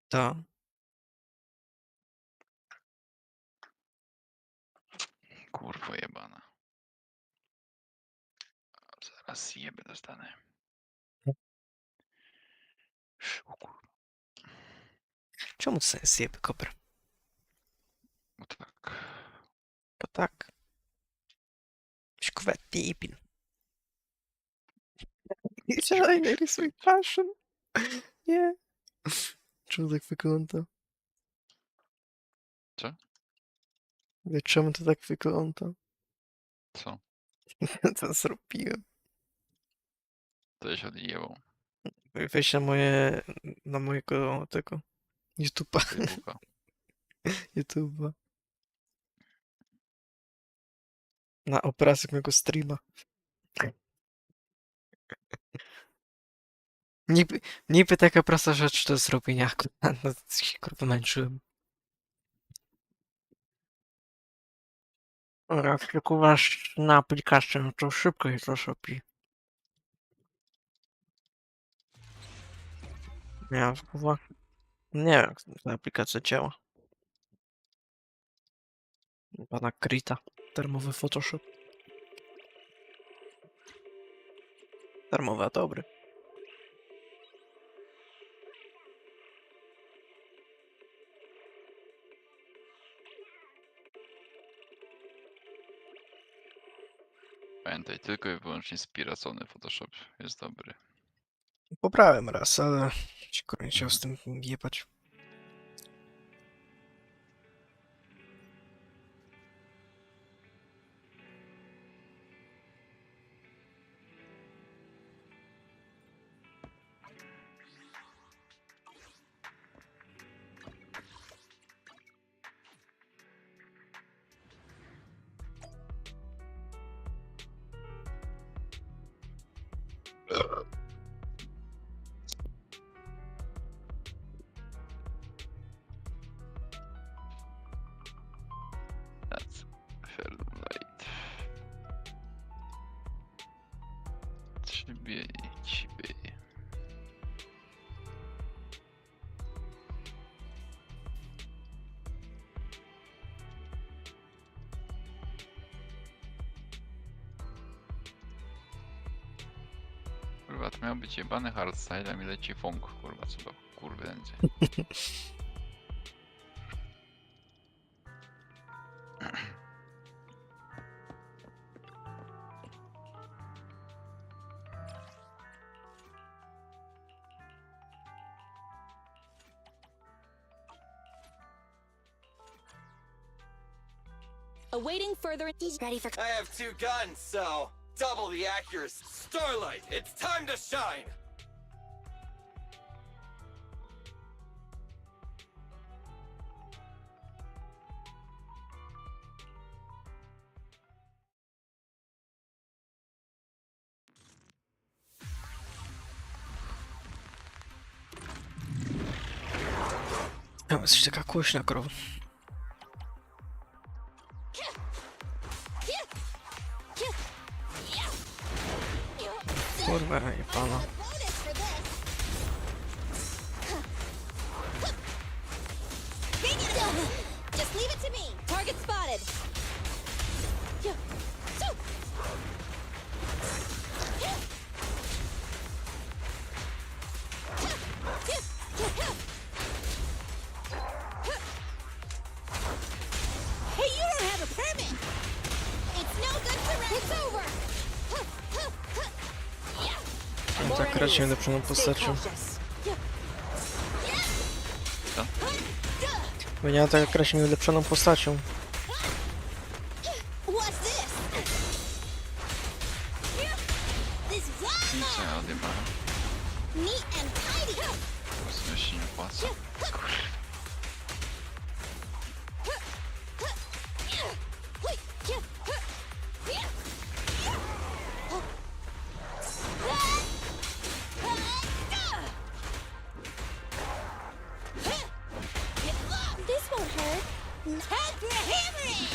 To. Kurwo jebana. Zaraz jebę dostanę. O kurwa, Czemu to jest jeby koper? bo tak. Bo tak. Świetnie. Zielony rysuj fashion. Nie. Czemu tak wygląda? Co? Czemu to tak wygląda? Co? Co zrobiłem? To się odjebał. Weź na mojego tego YouTube'a. Facebooka. YouTube'a. Na obrazek mojego streama. Niby taka prosta rzecz do zrobienia, kurwa, no to się kurwa męczyłem. Jak tylko masz na aplikację, no to szybko się to robi. Ja kurwa, nie wiem jak ta aplikacja działa. Pana Krita. Darmowy Photoshop. Darmowy, a dobry. Pamiętaj, tylko i wyłącznie spiracony Photoshop jest dobry. Pobrałem raz, ale się kurwa nie chciał z tym jebać. That's fair light. Ciebie. Kurwa, to miał być jebany hardstyle, a mi leci funk, kurwa, co do kurwy będzie. Awaiting further. He's ready for. I have two guns, so double the accuracy. Starlight, it's time to shine! No, jesteś taka głośna, krowa. Kurwa, jebana. Just leave it to me. Target spotted. Hey, you don't have a permit. It's no good to rest. It's over. No tak raczej lepszoną postacią. Co? Bo nie tak raczej ulepszoną postacią. What's this? This Nic nie odjebałem. neat and tidy. Po prostu się nie opłaca. Kurwa. This won't hurt. Time for a hammering!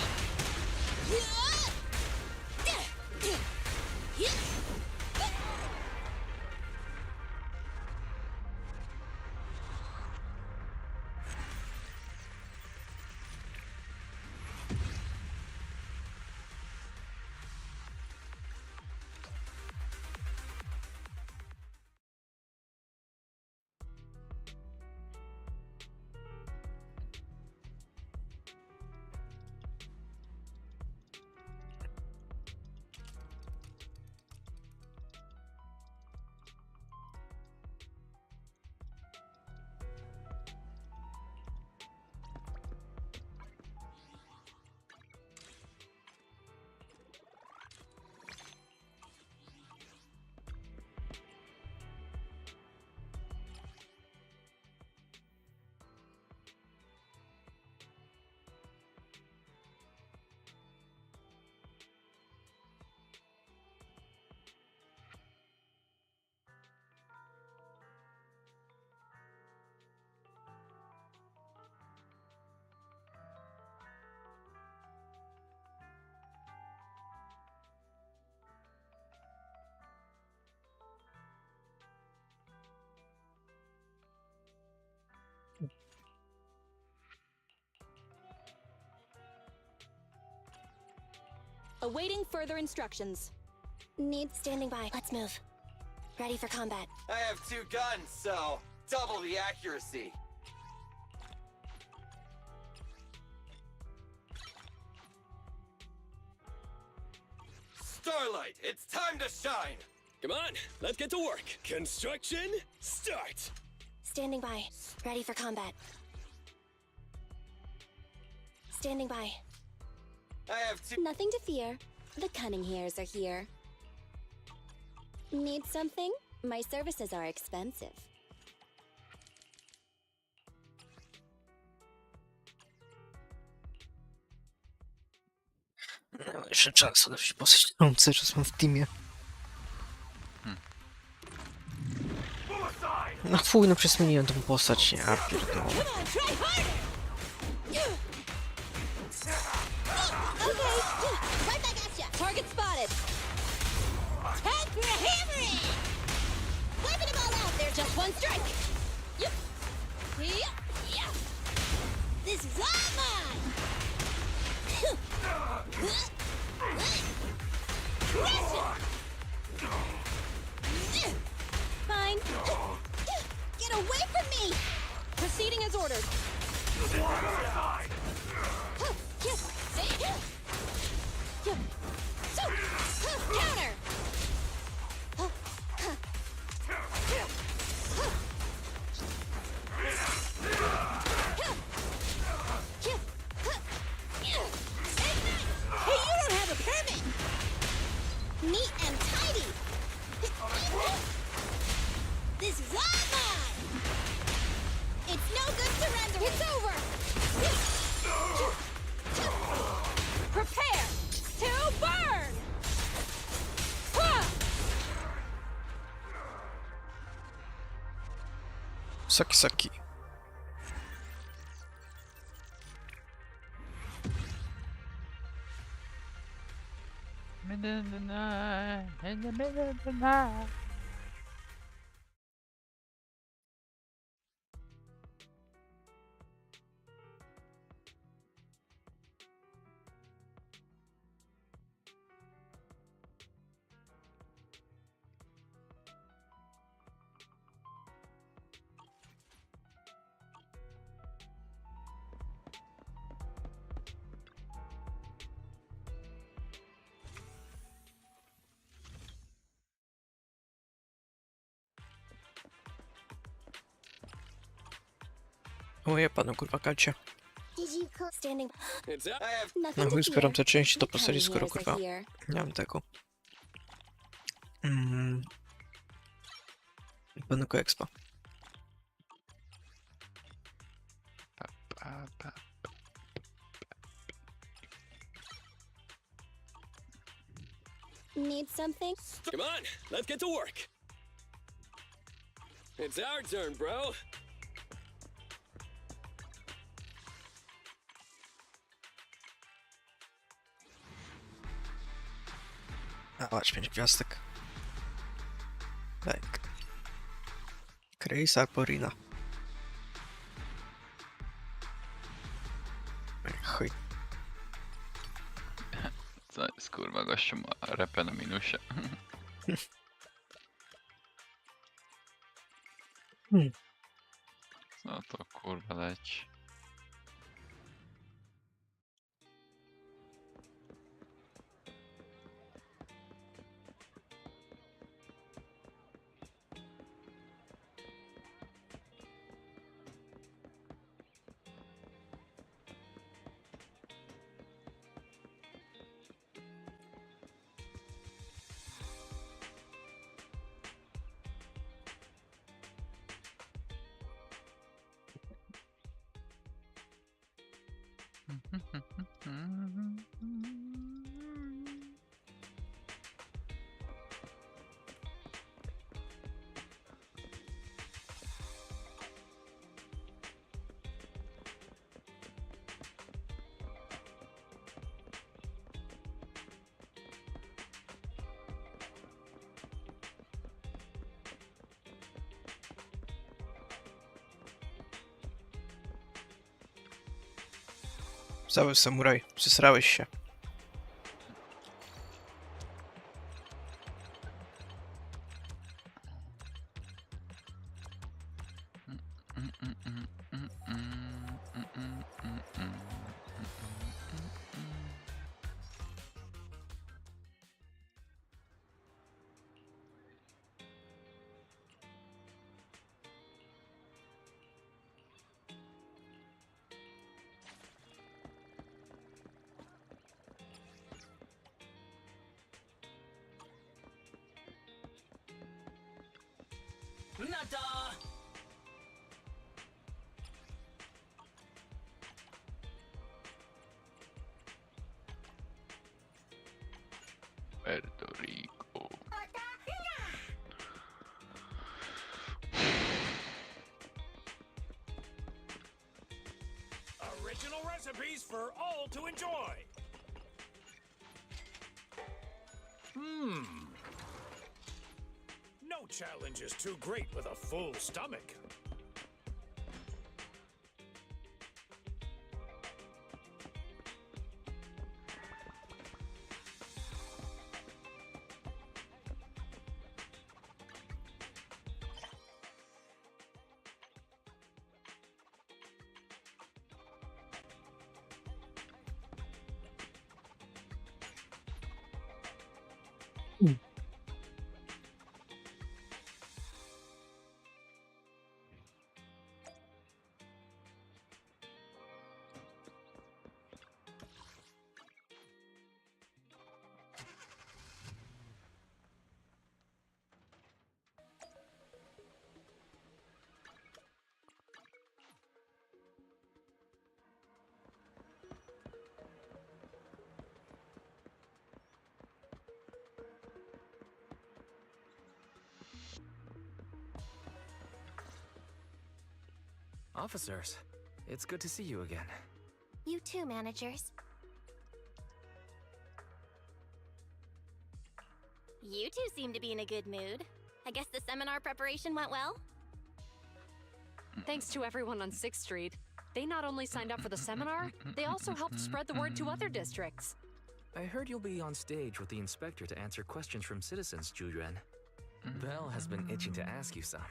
Awaiting further instructions. Need standing by. Let's move. Ready for combat. I have 2 guns, so double the accuracy. Starlight, it's time to shine! Come on, let's get to work. Construction, start! Standing by. Ready for combat. Standing by. I have 2. Nothing to fear. The cunning hairs are here. Need something? My services are expensive. Nie mam jeszcze czasu na wsi postać, którą cały czas mam w teamie. No fuj, no przesmieniłem tą postać, ja pierdolę. Come on, try harder! Okay, right back at ya. Target spotted. Time for a hammering! Wiping them all out. They're just one strike. Yep. Yep. Yep. This is all mine. Crush it. Fine. Get away from me! Proceeding as ordered. Counter! Hey, you don't have a permit! Neat and tidy! This is all mine! It's no good surrendering! It's over! Prepare to burn! Huh! Saki saki. Middle of the night, in the middle of the night. O je panu kurwa Gacie. Did you call standing? It's out. I have Nothing No to chuj, zbieram fear. te części do The postaci, cunning skoro hairs are kurwa here. nie mam tego. Panego expa. Pa, pa, pa. Need something? Come on, let's get to work. It's our turn, bro. A, patrz, 5 gwiazdek. Tak. Chris Arporina. Chuj. Co jest kurwa, gościu ma repę na minusie. Co to kurwa leci? Cały samuraj, przesrałeś się. Nada! Puerto Rico. Original recipes for all to enjoy. No challenge is too great with a full stomach. Officers, it's good to see you again. You too, managers. You two seem to be in a good mood. I guess the seminar preparation went well? Thanks to everyone on 6th Street. They not only signed up for the seminar, they also helped spread the word to other districts. I heard you'll be on stage with the inspector to answer questions from citizens, Juyuan. Belle has been itching to ask you some.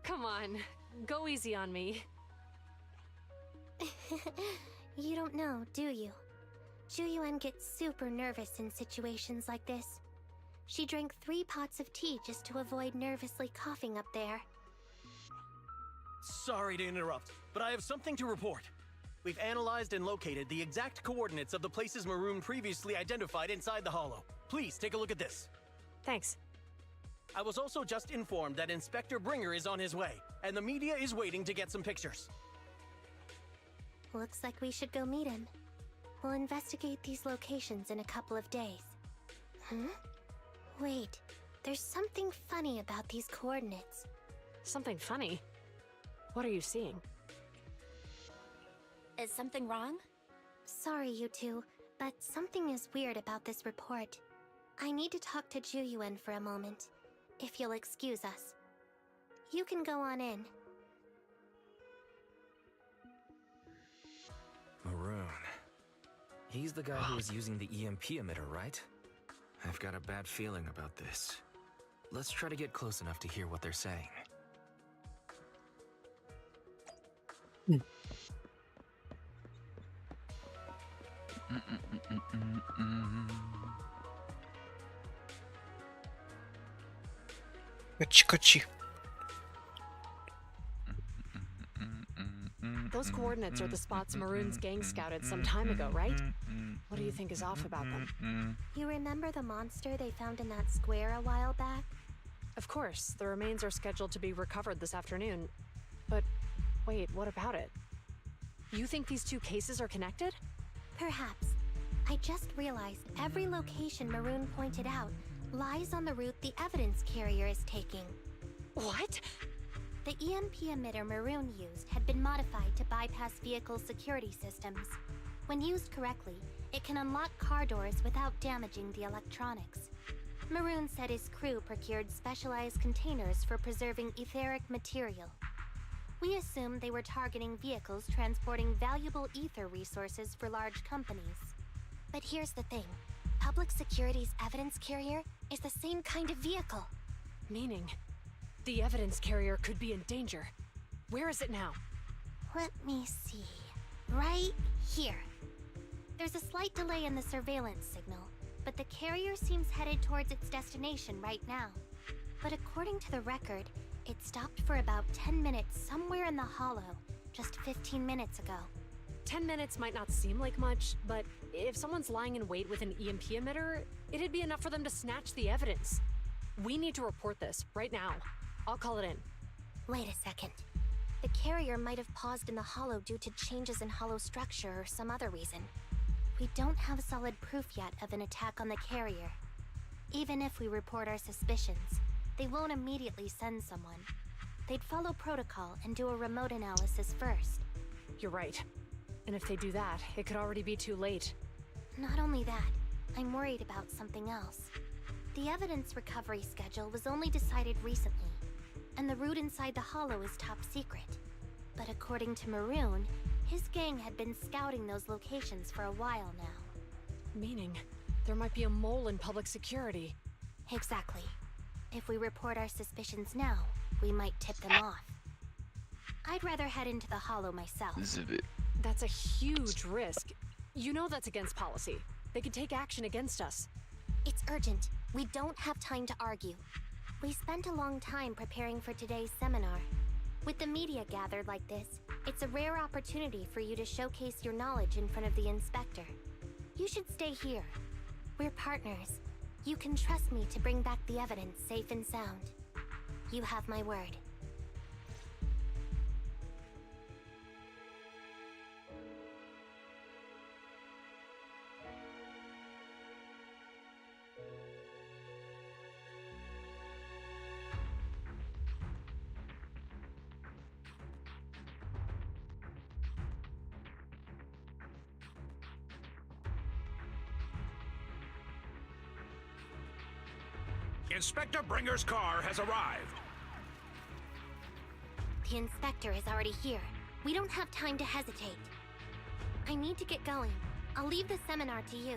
Come on. Go easy on me. You don't know, do you? Juyuan gets super nervous in situations like this. She drank 3 pots of tea just to avoid nervously coughing up there. Sorry to interrupt, but I have something to report. We've analyzed and located the exact coordinates of the places Maroon previously identified inside the hollow. Please take a look at this. Thanks. I was also just informed that Inspector Bringer is on his way, and the media is waiting to get some pictures. Looks like we should go meet him. We'll investigate these locations in a couple of days. Huh? Wait, there's something funny about these coordinates. Something funny? What are you seeing? Is something wrong? Sorry, you two, but something is weird about this report. I need to talk to Juyuan for a moment, if you'll excuse us. You can go on in. Maroon. He's the guy who was using the EMP emitter, right? I've got a bad feeling about this. Let's try to get close enough to hear what they're saying. Kochi kochi. Those coordinates are the spots Maroon's gang scouted some time ago, right? What do you think is off about them? You remember the monster they found in that square a while back? Of course, the remains are scheduled to be recovered this afternoon. But wait, what about it? You think these two cases are connected? Perhaps. I just realized every location Maroon pointed out lies on the route the evidence carrier is taking. What? The EMP emitter Maroon used had been modified to bypass vehicle security systems. When used correctly, it can unlock car doors without damaging the electronics. Maroon said his crew procured specialized containers for preserving etheric material. We assumed they were targeting vehicles transporting valuable ether resources for large companies. But here's the thing. Public Security's evidence carrier is the same kind of vehicle. Meaning, the evidence carrier could be in danger. Where is it now? Let me see. Right here. There's a slight delay in the surveillance signal, but the carrier seems headed towards its destination right now. But according to the record, it stopped for about 10 minutes somewhere in the hollow, just 15 minutes ago. 10 minutes might not seem like much, but if someone's lying in wait with an EMP emitter, it'd be enough for them to snatch the evidence. We need to report this right now. I'll call it in. Wait a second. The carrier might have paused in the hollow due to changes in hollow structure or some other reason. We don't have solid proof yet of an attack on the carrier. Even if we report our suspicions, they won't immediately send someone. They'd follow protocol and do a remote analysis first. You're right. And if they do that, it could already be too late. Not only that, I'm worried about something else. The evidence recovery schedule was only decided recently, and the route inside the hollow is top secret. But according to Maroon, his gang had been scouting those locations for a while now. Meaning, there might be a mole in public security. Exactly. If we report our suspicions now, we might tip them off. I'd rather head into the hollow myself. That's a huge risk. You know that's against policy. They could take action against us. It's urgent. We don't have time to argue. We spent a long time preparing for today's seminar. With the media gathered like this, it's a rare opportunity for you to showcase your knowledge in front of the inspector. You should stay here. We're partners. You can trust me to bring back the evidence safe and sound. You have my word. Inspector Bringer's car has arrived. The inspector is already here. We don't have time to hesitate. I need to get going. I'll leave the seminar to you.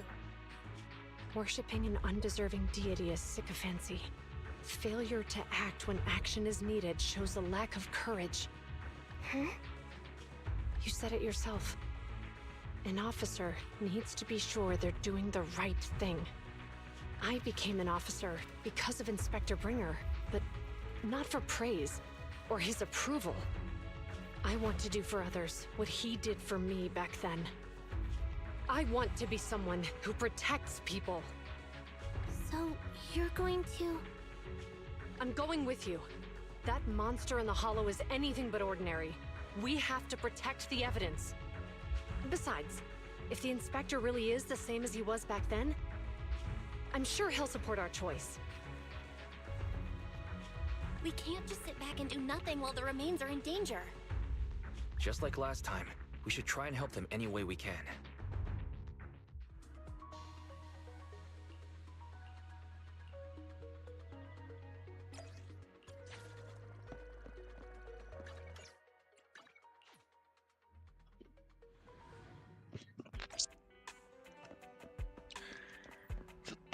Worshipping an undeserving deity is sycophancy. Failure to act when action is needed shows a lack of courage. Huh? You said it yourself. An officer needs to be sure they're doing the right thing. I became an officer because of Inspector Bringer, but not for praise or his approval. I want to do for others what he did for me back then. I want to be someone who protects people. So, you're going to... I'm going with you. That monster in the hollow is anything but ordinary. We have to protect the evidence. Besides, if the inspector really is the same as he was back then, I'm sure he'll support our choice. We can't just sit back and do nothing while the remains are in danger. Just like last time, we should try and help them any way we can.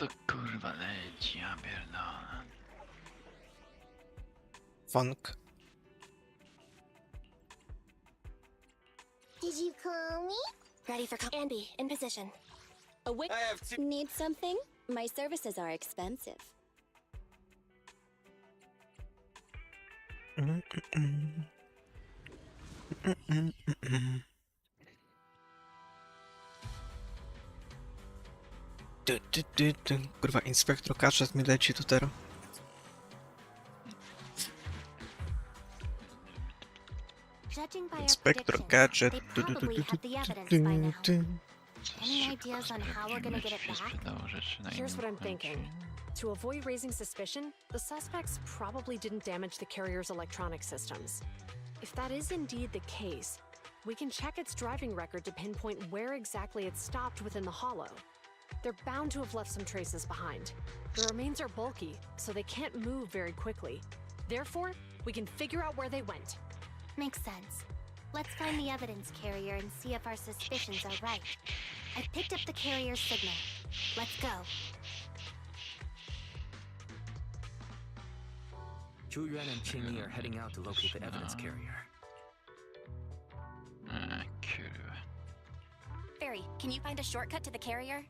Co to kurwa leci, ja pierdolę. Funk. Did you call me? Ready for Andy, in position. Awake. I have two. Need something? My services are expensive. Kurwa, inspektor Kaczet mi leci tu teraz. Judging by our Inspector predictions, Gadget. they probably have the evidence by now. Any ideas on how we're gonna get it back? Here's what I'm thinking. To avoid raising suspicion, the suspects probably didn't damage the carrier's electronic systems. If that is indeed the case, we can check its driving record to pinpoint where exactly it stopped within the hollow. They're bound to have left some traces behind. The remains are bulky, so they can't move very quickly. Therefore, we can figure out where they went. Makes sense. Let's find the evidence carrier and see if our suspicions are right. I picked up the carrier's signal. Let's go. Chu Yuan and Qing Yi are heading out to locate the evidence carrier. Ferry, can you find a shortcut to the carrier?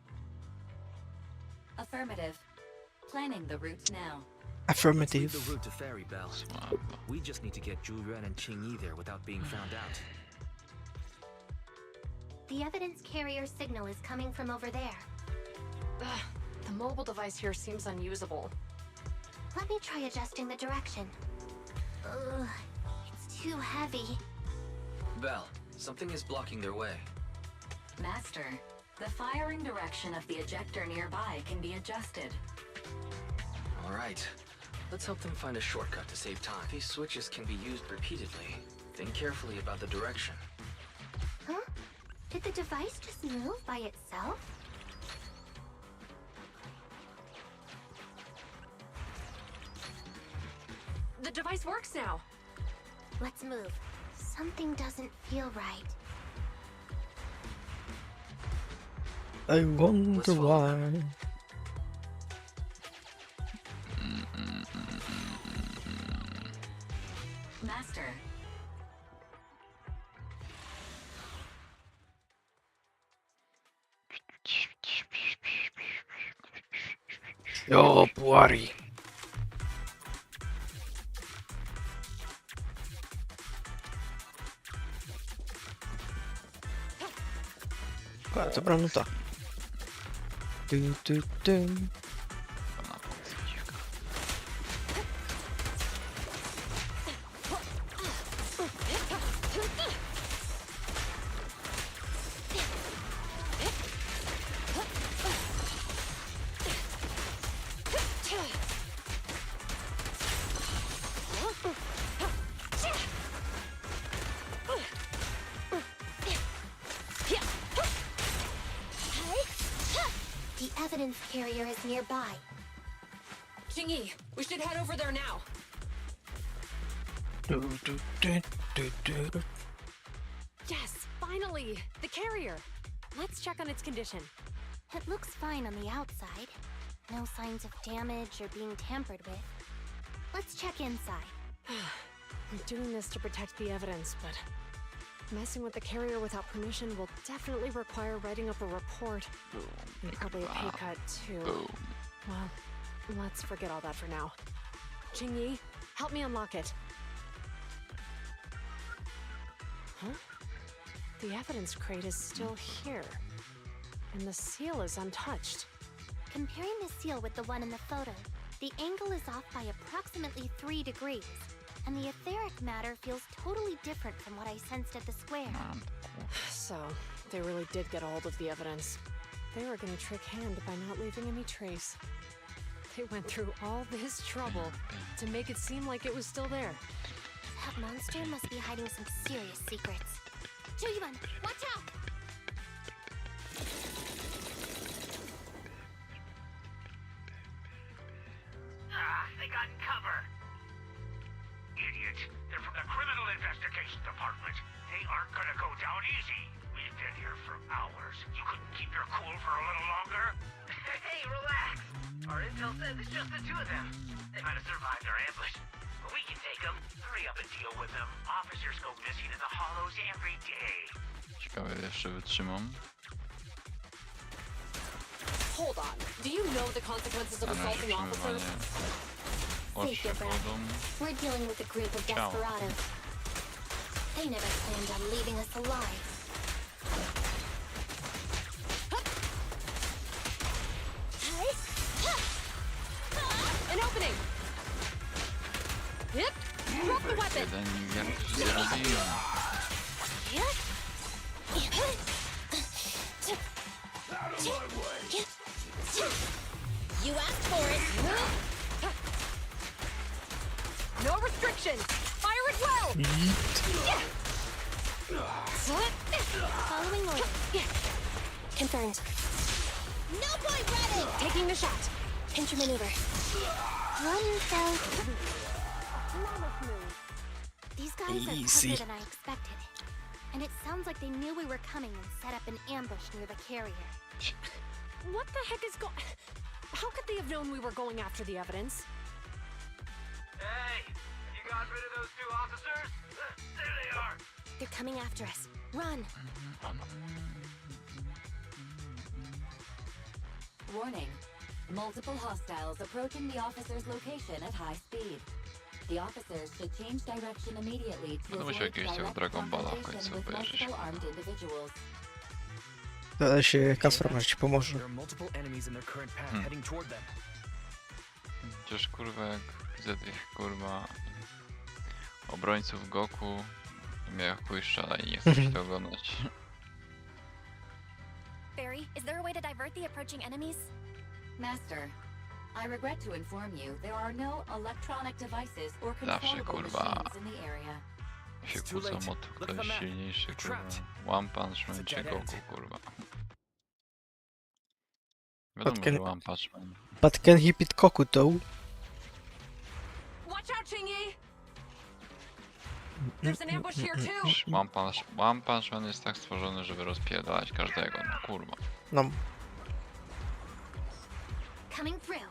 Affirmative. Planning the route now. Let's leave Affirmative. the route to Ferry Bell. Słabo. We just need to get Zhu Yuan and Qing Yi there without being found out. The evidence carrier signal is coming from over there. Ugh, the mobile device here seems unusable. Let me try adjusting the direction. Ugh, it's too heavy. Bell, something is blocking their way. Master, the firing direction of the ejector nearby can be adjusted. All right. Let's help them find a shortcut to save time. These switches can be used repeatedly. Think carefully about the direction. Huh? Did the device just move by itself? The device works now. Let's move. Something doesn't feel right. I wonder follow why. Master, Yo, buddy. Dobra nuta. Du, du, du. Pana dziwka. The evidence carrier is nearby. Qingyi, we should head over there now. Du, du, du, du, du. Yes, finally! The carrier! Let's check on its condition. It looks fine on the outside. No signs of damage or being tampered with. Let's check inside. I'm doing this to protect the evidence, but messing with the carrier without permission will definitely require writing up a report. Boom. And probably a pay cut, too. Boom. Well, let's forget all that for now. Qingyi, help me unlock it. Huh? The evidence crate is still here. And the seal is untouched. Comparing the seal with the one in the photo, the angle is off by approximately 3 degrees. And the etheric matter feels totally different from what I sensed at the square. So, they really did get a hold of the evidence. They were gonna trick Hand by not leaving any trace. They went through all this trouble to make it seem like it was still there. That monster must be hiding some serious secrets. Julian, watch out! They got cover. Idiots. They're from the Criminal Investigation Department. They aren't gonna go down easy. We've been here for hours. You couldn't keep your cool for a little longer? Hey, relax. Our intel says it's just the two of them. They might have survived our ambush. But we can take them. Hurry up and deal with them. Officers go missing in the hollows every day. Ciekawe, jeszcze wytrzymam. Hold on. Do you know the consequences of A na assaulting officers? przytrzymywanie Safe, ostrze Brad. wodą. We're dealing with a group of Ciao. desperados. They never planned on leaving us alive. An opening! Yep. Drop the weapon! Jeden jak zrobiłem. You asked for it. No restrictions! Fire it well! Following order. Confirmed. No point ready. Taking the shot. Pincher maneuver. Run, Phil. These guys are Easy. tougher than I expected. And it sounds like they knew we were coming and set up an ambush near the carrier. What the heck is going... How could they have known we were going after the evidence? Hey, you got rid of those two officers? There they are. They're coming after us. Run. Warning. Multiple hostiles approaching the officer's location at high speed. The officers should change direction immediately to Będę musiał avoid jakiegoś tego direct Dragon Balla w confrontation końcu with obejrzeć. multiple armed individuals. Ale się Kasper może ci pomoże. There are multiple enemies in their current path heading toward them. Chociaż kurwa jak widzę tych kurwa obrońców Goku, mnie jak chuj strzela i nie chcę się to oglądać. Barry, is there a way to divert the approaching enemies? Master, I regret to inform you there are no electronic devices or Zawsze controllable kurwa machines in the area. się kłócą o to, kto jest silniejszy, kurwa. One Punch Man czy Goku, kurwa. Wiadomo, że One Punch Man. But can he beat Goku though? Watch out, Chingy! There's an ambush here too. One Punch Man jest tak stworzony, żeby rozpierdalać każdego, no kurwa. No. Coming through.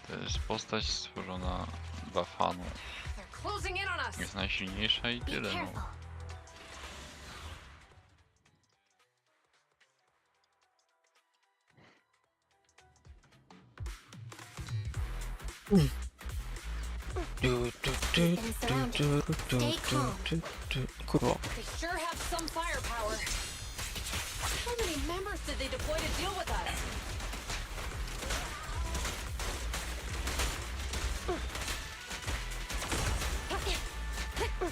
To jest postać stworzona dla fanów. They're closing in on us. Jest najsilniejsza i Be tyle, careful. no. Kurwa. They sure have some firepower. How many members did they deploy to deal with us?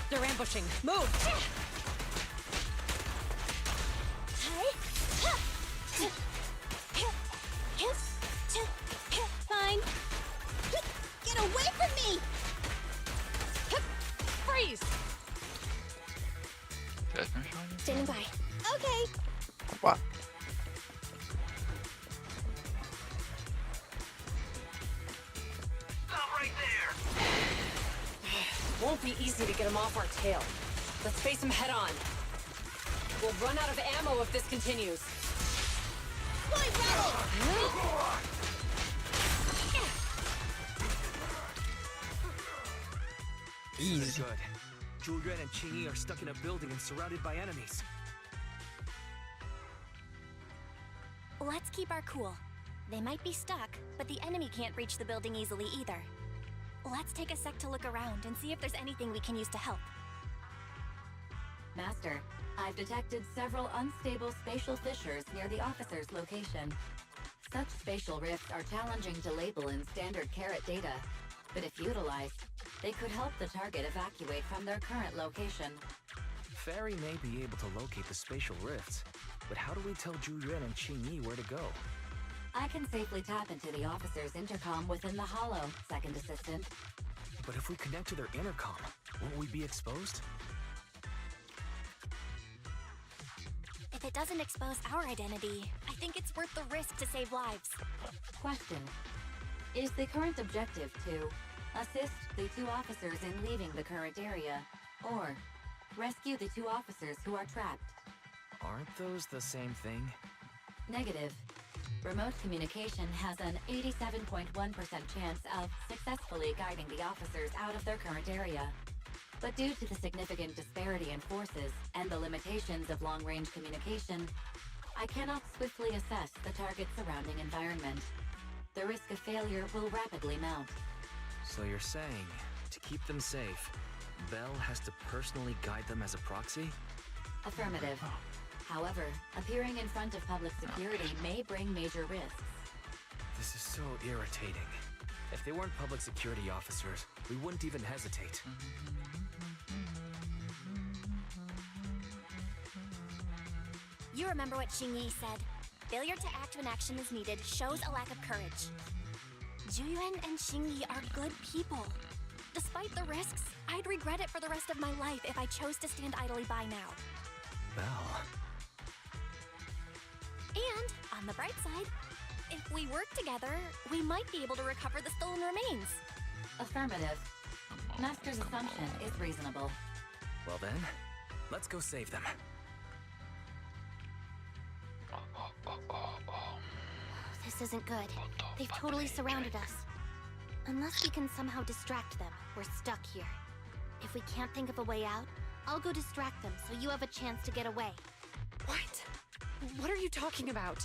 They're ambushing. Move! Fine. Get away from me! Freeze! Weźmy się o nim. Standing by. Okay. Kurwa. Stop right there! Won't be easy to get him off our tail. Let's face him head on. We'll run out of ammo if this continues. Point ready! Easy. Good. Julian and Qingyi are stuck in a building and surrounded by enemies. Let's keep our cool. They might be stuck, but the enemy can't reach the building easily either. Let's take a sec to look around and see if there's anything we can use to help. Master, I've detected several unstable spatial fissures near the officer's location. Such spatial rifts are challenging to label in standard carat data, but if utilized, they could help the target evacuate from their current location. Fairy may be able to locate the spatial rifts, but how do we tell Julian and Qingyi where to go? I can safely tap into the officer's intercom within the hollow, Second Assistant. But if we connect to their intercom, won't we be exposed? If it doesn't expose our identity, I think it's worth the risk to save lives. Question. Is the current objective to assist the two officers in leaving the current area, or rescue the two officers who are trapped? Aren't those the same thing? Negative. Remote communication has an 87.1% chance of successfully guiding the officers out of their current area. But due to the significant disparity in forces and the limitations of long-range communication, I cannot swiftly assess the target's surrounding environment. The risk of failure will rapidly mount. So you're saying, to keep them safe, Belle has to personally guide them as a proxy? Affirmative. However, appearing in front of public security may bring major risks. This is so irritating. If they weren't public security officers, we wouldn't even hesitate. You remember what Xingyi said. Failure to act when action is needed shows a lack of courage. Juyuan and Xingyi are good people. Despite the risks, I'd regret it for the rest of my life if I chose to stand idly by now. Belle. And, on the bright side, if we work together, we might be able to recover the stolen remains. Affirmative. Master's assumption is reasonable. Well then, let's go save them. This isn't good. They've totally surrounded us. Unless we can somehow distract them, we're stuck here. If we can't think of a way out, I'll go distract them so you have a chance to get away. What? What are you talking about?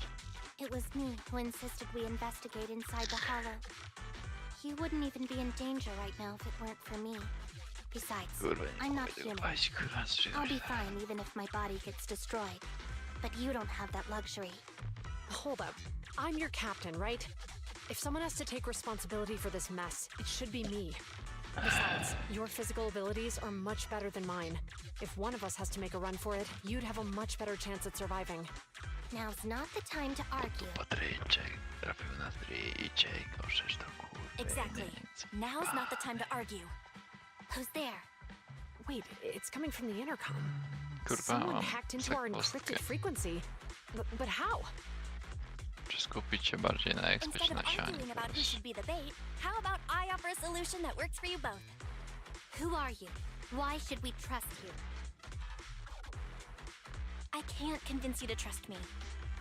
It was me who insisted we investigate inside the hollow. You wouldn't even be in danger right now if it weren't for me. Besides, I'm not human. I'll be fine even if my body gets destroyed. But you don't have that luxury. Hold up. I'm your captain, right? If someone has to take responsibility for this mess, it should be me. Besides, your physical abilities are much better than mine. If one of us has to make a run for it, you'd have a much better chance at surviving. Now's not the time to argue. Exactly. Now's not the time to argue. Who's there? Wait, it's coming from the intercom. Kurwa, Someone mam hacked into our zagwozdkę. encrypted frequency. But how? Czy skupić się bardziej na ekspie czy Instead na of sianie? arguing about who should be the bait, how about I offer a solution that works for you both? Who are you? Why should we trust you? I can't convince you to trust me.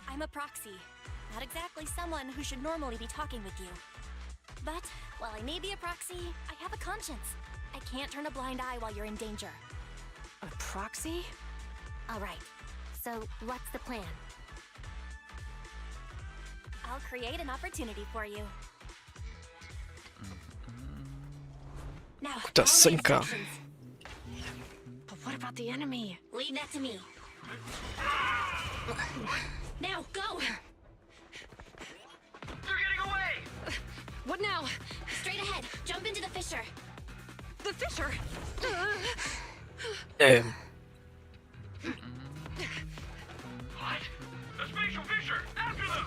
I'm a proxy. Not exactly someone who should normally be talking with you. But while I may be a proxy, I have a conscience. I can't turn a blind eye while you're in danger. A proxy? All right. So, what's the plan? I'll create an opportunity for you. Now, Ta follow my synka. instructions. But what about the enemy? Leave that to me. Now, go! They're getting away! What now? Straight ahead. Jump into the fissure. The fissure! What? A spatial fissure! After them!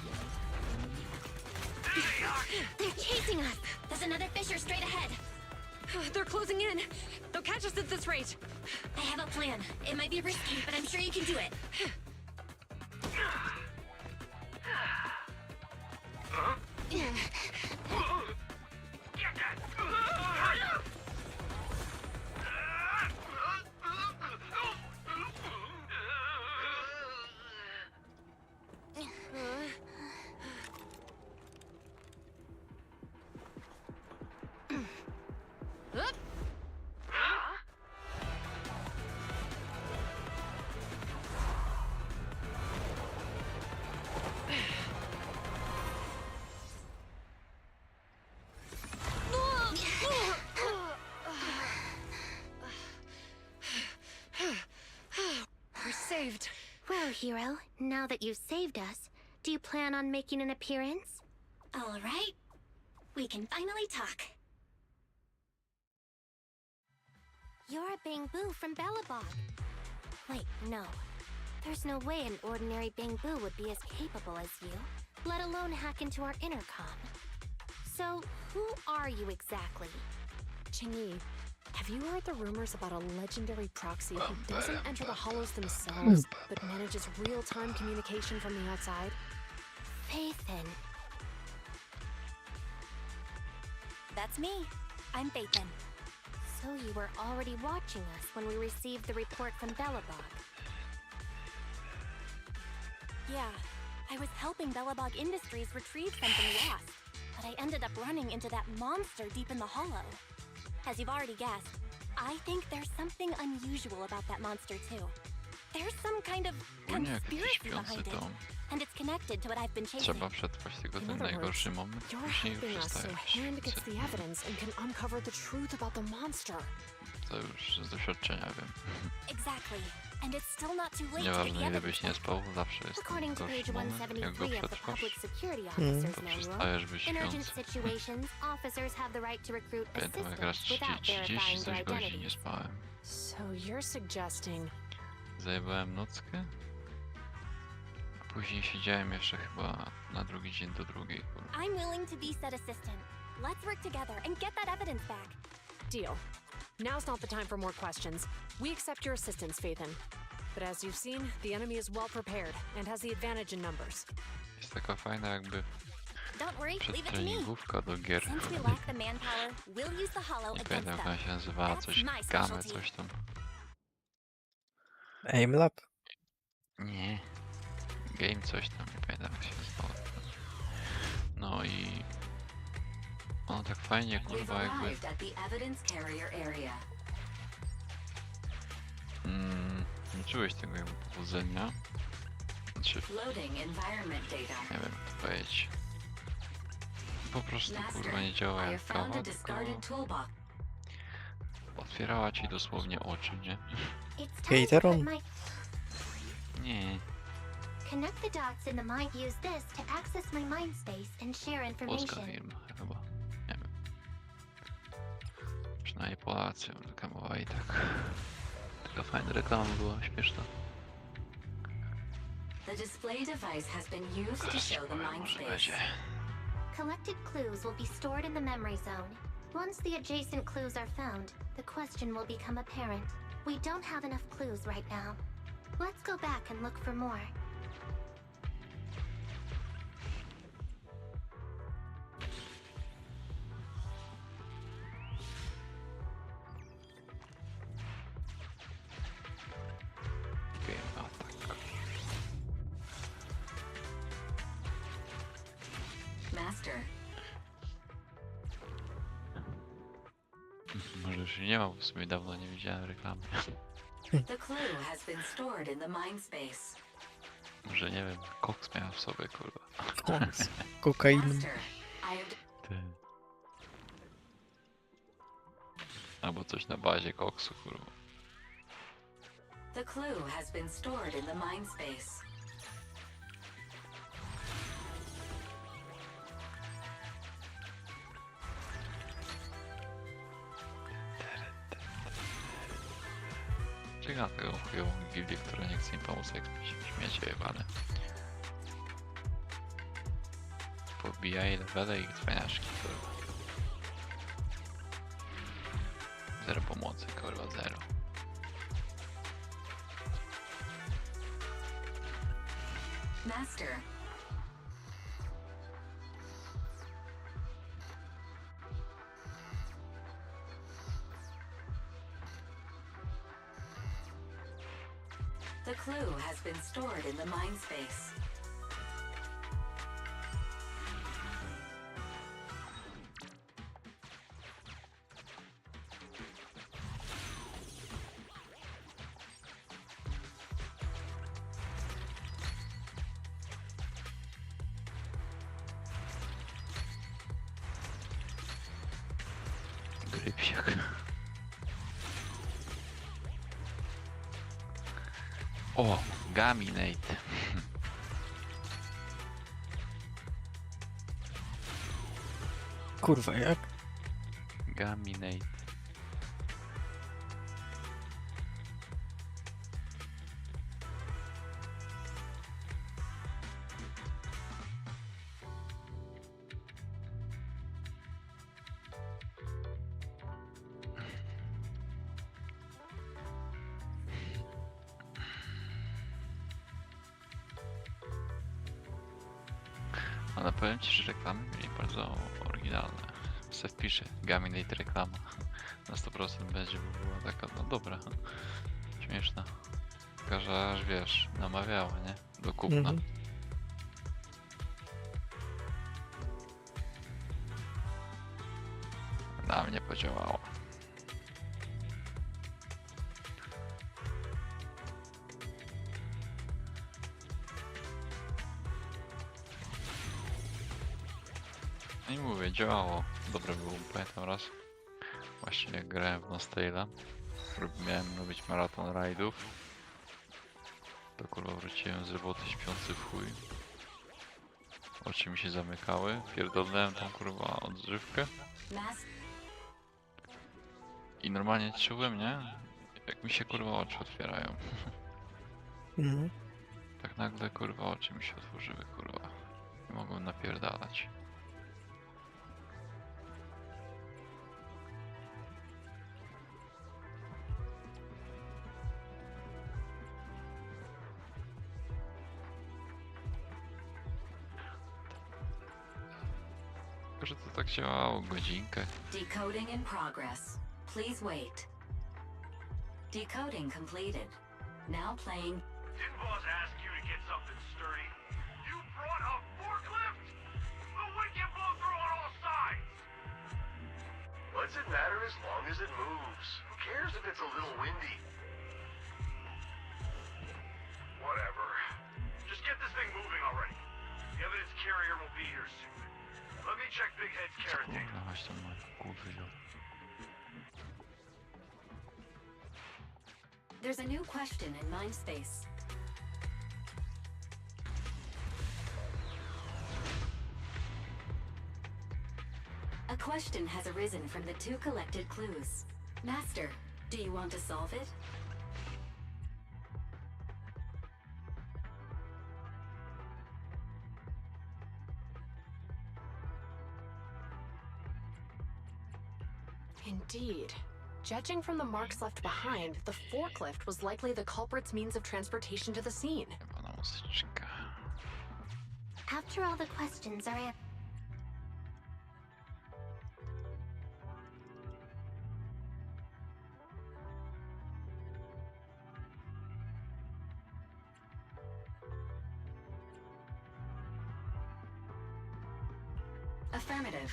There they are! They're chasing us. There's another fissure straight ahead. They're closing in. They'll catch us at this rate. I have a plan. It might be risky, but I'm sure you can do it. Get that! Hurry up! We're saved. Well, hero, now that you've saved us, do you plan on making an appearance? All right. We can finally talk. You're Bangbu from Bellabog. Wait, no. There's no way an ordinary Bangbu would be as capable as you, let alone hack into our intercom. So, who are you exactly? Qingyi, have you heard the rumors about a legendary proxy who doesn't enter the hollows themselves, but manages real-time communication from the outside? Faithin. That's me. I'm Faithin. So you were already watching us when we received the report from Bellabog. Yeah, I was helping Bellabog Industries retrieve something lost, but I ended up running into that monster deep in the hollow. As you've already guessed, I think there's something unusual about that monster too. There's some kind of Ogólnie jak jakiś conspiracy śpiący behind it, dom. and it's connected to what I've been chasing. Trzeba przetrwać tylko In ten other words, najgorszy moment, you're później już helping us so przestajesz. Hand gets the evidence and can uncover the truth about the monster. To już z doświadczenia wiem. Exactly. And it's still not too late to get Nieważne the ile evidence byś nie back. spał, zawsze jest ten According to gorszy page moment. Jak go 173 of the przetrwasz, Public Security Officer's to Manual, przestajesz być in urgent śpiący. situations, officers have the right to recruit Pamiętam jak raz assistants without 30 verifying their coś godzin nie identities. spałem. So you're suggesting... Zajebałem nockę. A później siedziałem jeszcze chyba na drugi dzień do drugiej, kurwa. I'm willing to be said assistant. Let's work together and get that evidence back. Deal. Now's not the time for more questions. We accept your assistance, Faithin. But as you've seen, the enemy is well prepared and has the advantage in numbers. Jest taka fajna jakby Don't worry, leave it to me. przedtreningówka do gier. Since we lack the manpower, we'll use the hollow Nie against pamiętam jak them. ona się nazywała, That's coś my Game, specialty. coś tam. Aimlab? Nie. Game coś tam, nie pamiętam jak się nazywało. No i... Ono tak fajnie, You've kurwa, jakby... arrived at the evidence carrier area. Nie czułeś tego jakby powodzenia. Czy... Loading environment data. Nie wiem, jak to powiedzieć. Po prostu Master, kurwa nie działa I have jak found kawa, a tylko discarded toolbox. otwierała ci dosłownie oczy, nie? It's time to Hateron. put my... Nie, Connect the dots in the mind. Use this to access my mind space and share polska information. firma chyba. Nie wiem. Przynajmniej Polacy ją reklamowali tak. Taka fajna reklama była, śmieszna. The display device has been used to Teraz show the powiem, mind może space. będzie. Collected clues will be stored in the memory zone. Once the adjacent clues are found, the question will become apparent. We don't have enough clues right now. Let's go back and look for more. Game attack. Master, Może już nie ma, bo w sumie dawno nie widziałem reklamy. the clue has been stored in the mind space. Może nie wiem, koks miałem w sobie, kurwa. Kokain. Master, I have Ty. Albo coś na bazie koksu, kurwa. the clue has been stored in the mind space. Czekam na tego chujową gildię, która nie chce im pomóc, jak śmiecie jebane. Pobijaj levele i cwaniaszki, kurwa. Zero pomocy, kurwa, zero. Master, the clue has been stored in the mind space. Grypsiak. O, Gaminate. Kurwa, jak? Gaminate. Ale powiem ci, że reklamy byli bardzo oryginalne. Se wpiszę, Gaminate reklama. Na 100% będzie, bo była taka, no dobra, śmieszna. Taka, że aż wiesz, namawiała, nie? Do kupna. Mhm. Na mnie podziałało. No i mówię, działało. Dobre było, pamiętam raz. Właśnie jak grałem w Nostale'a. Miałem robić maraton rajdów. To kurwa wróciłem z roboty śpiący w chuj. Oczy mi się zamykały. Pierdolnąłem tą kurwa odżywkę. I normalnie czułem, nie? Jak mi się kurwa oczy otwierają. Mhm. Tak nagle kurwa oczy mi się otworzyły, kurwa. I mogłem napierdalać. Tylko, że to tak działało godzinkę. Decoding in progress. Please wait. Decoding completed. Now playing. Didn't boss ask you to get something sturdy? You brought a forklift? The wind can blow through on all sides! What's it matter as long as it moves? Who cares if it's a little windy? Whatever. Just get the Coś tam ma kurwa. There's a new question in Mindspace. A question has arisen from the 2 collected clues. Master, do you want to solve it? Indeed. Judging from the marks left behind, the forklift was likely the culprit's means of transportation to the scene. Pana muzyczka. After all the questions are answered. Affirmative.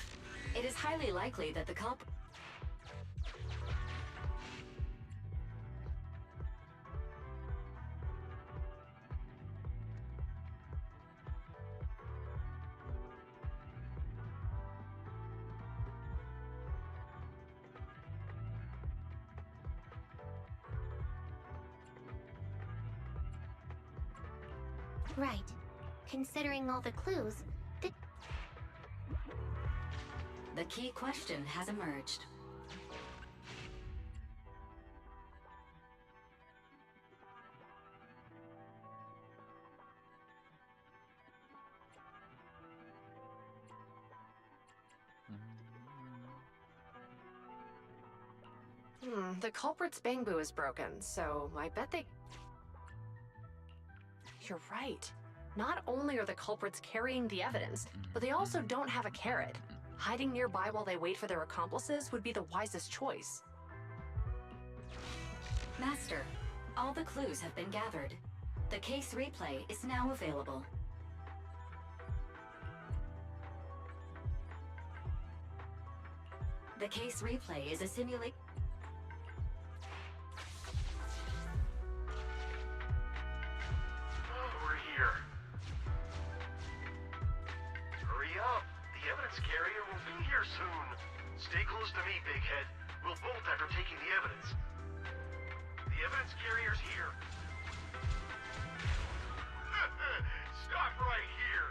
It is highly likely that the culprit... Right. Considering all the clues, The key question has emerged. The culprit's bamboo is broken, so I bet they... You're right. Not only are the culprits carrying the evidence, but they also don't have a carrot. Hiding nearby while they wait for their accomplices would be the wisest choice. Master, all the clues have been gathered. The case replay is now available. The case replay is a simulation. We're here. Hurry up. The evidence carrier will be here soon. Stay close to me, Big Head. We'll bolt after taking the evidence. The evidence carrier's here. Stop right here.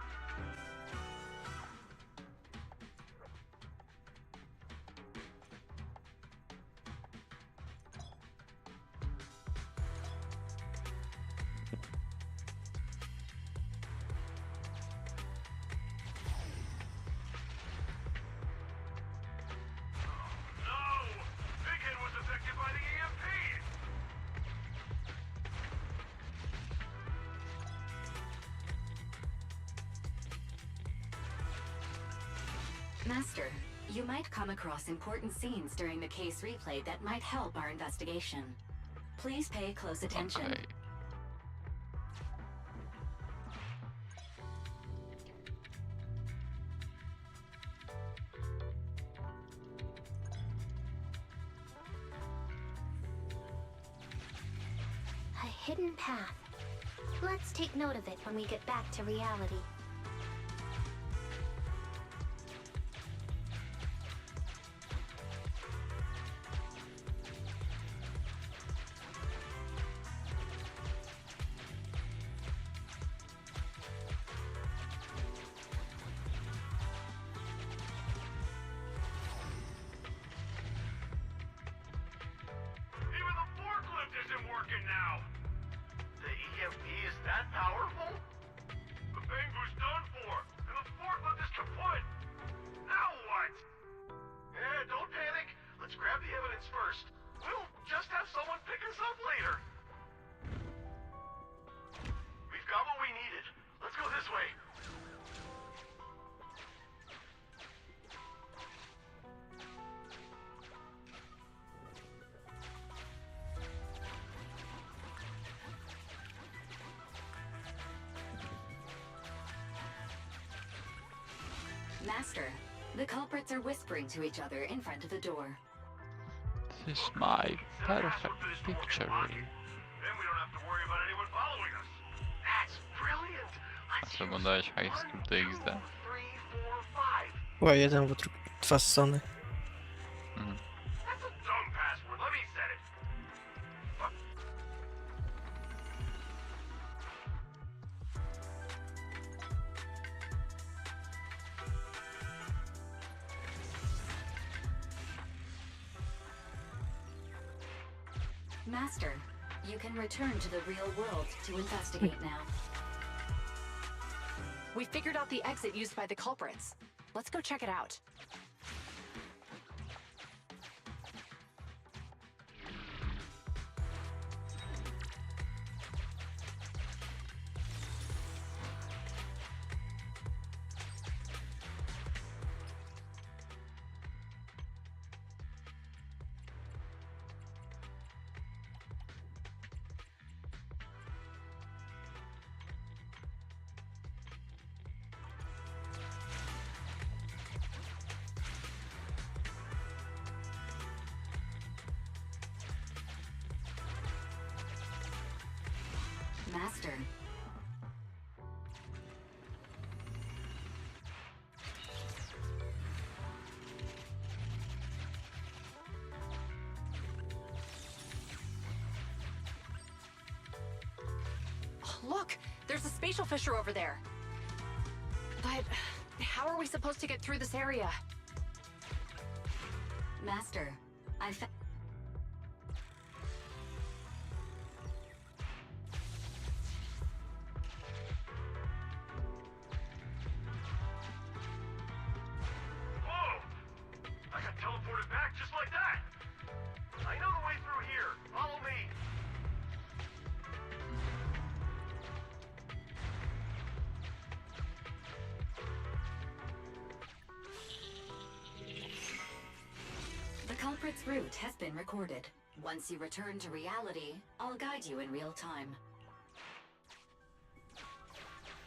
Master, you might come across important scenes during the case replay that might help our investigation. Please pay close attention. Okay. a hidden path. Let's take note of it when we get back to reality. Now, the EMP is that powerful? The Bangoo's done for, and the forklift is kaput. Now what? Don't panic. Let's grab the evidence first. We'll just have someone pick us up later. We've got what we needed. Let's go this way. Master, the culprits are whispering to each other in front of the door. This is my perfect picture. Then we don't have to worry about anyone following us. That's brilliant. A co oglądałeś High School DxD? 3, 4, 5. Była jeden, bo drugi, dwa strony. Mhm. That's a dumb password. Let me set it. Master, you can return to the real world to investigate now. We figured out the exit used by the culprits. Let's go check it out. Master, Oh, look! There's a spatial fissure over there. But how are we supposed to get through this area? Master, I found. Whoa! I got teleported back just like that. I know the way through here. Follow me. The culprit's route has been recorded. Once you return to reality, I'll guide you in real time.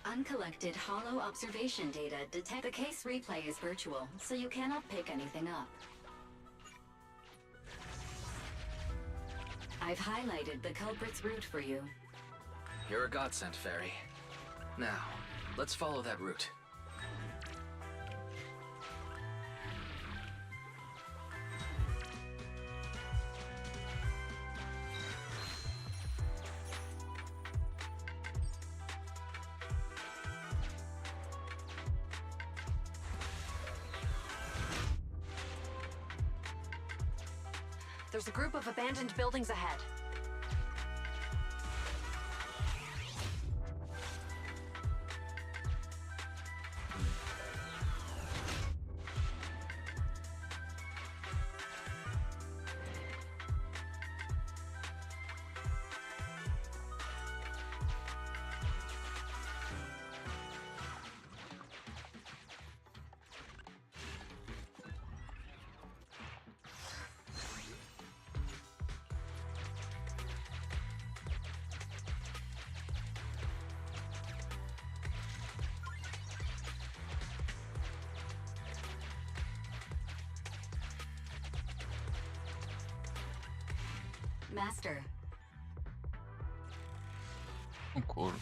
Uncollected hollow observation data detect. The case replay is virtual, so you cannot pick anything up. I've highlighted the culprit's route for you. You're a godsend, Fairy. Now, let's follow that route. There's a group of abandoned buildings ahead. Master, O kur...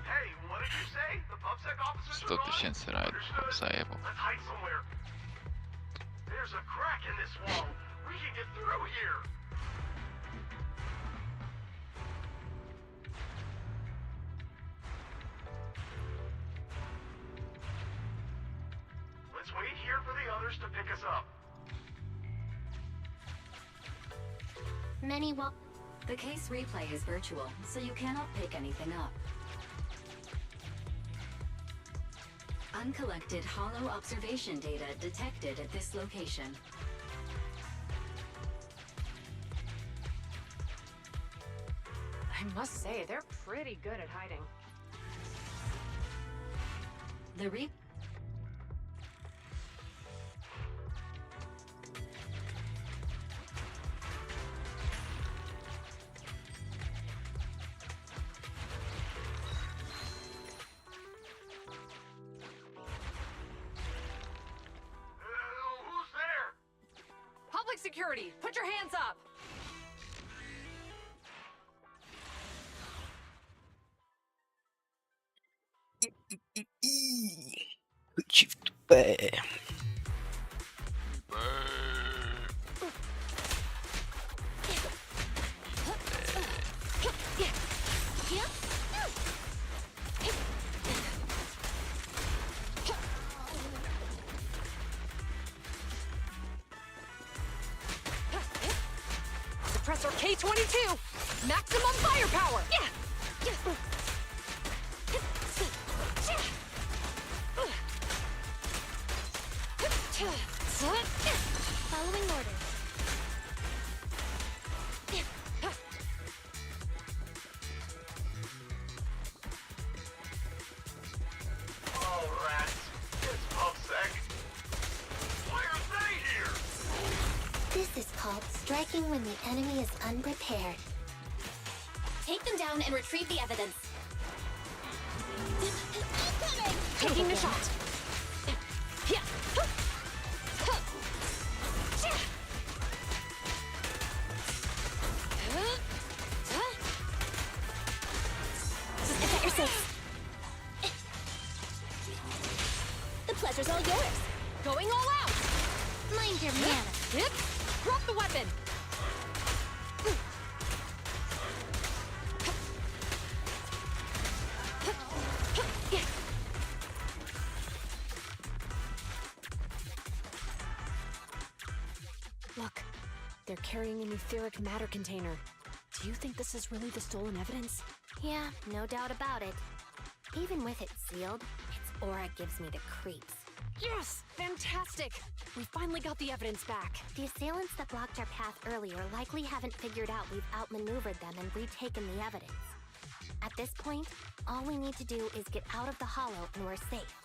Hey, what did you say? The PubSec officers 100 are gone? 000 rajdów zajebał. Let's hide somewhere. There's a crack in this wall. We can get through here. Let's wait here for the others to pick us up. Many wa- the case replay is virtual, so you cannot pick anything up. Uncollected hollow observation data detected at this location. I must say, they're pretty good at hiding. The re- Who's there? Public security, put your hands up! Ci w dupę. Suppressor K-22! Maximum firepower! Following orders. Oh, rats. It's PubSec. Why are they here? This is called striking when the enemy is unprepared. Take them down and retrieve the evidence. Incoming! Taking the shot. You're safe. The pleasure's all yours. Going all out! Mind your manners. Yep. Drop the weapon! Look, they're carrying an etheric matter container. Do you think this is really the stolen evidence? Yeah, no doubt about it. Even with it sealed, its aura gives me the creeps. Yes! Fantastic! We finally got the evidence back. The assailants that blocked our path earlier likely haven't figured out we've outmaneuvered them and retaken the evidence. At this point, all we need to do is get out of the hollow and we're safe.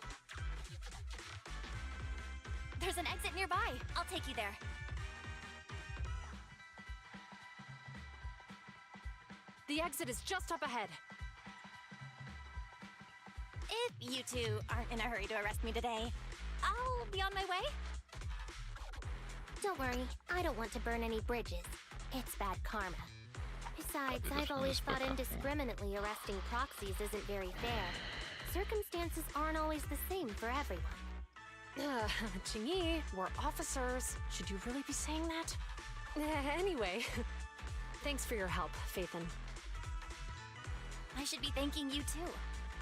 There's an exit nearby. I'll take you there. The exit is just up ahead. If you two aren't in a hurry to arrest me today, I'll be on my way. Don't worry, I don't want to burn any bridges. It's bad karma. Besides, I've always thought indiscriminately arresting proxies isn't very fair. Circumstances aren't always the same for everyone. Chingy, we're officers. Should you really be saying that? Anyway, thanks for your help, Phaethon. I should be thanking you too,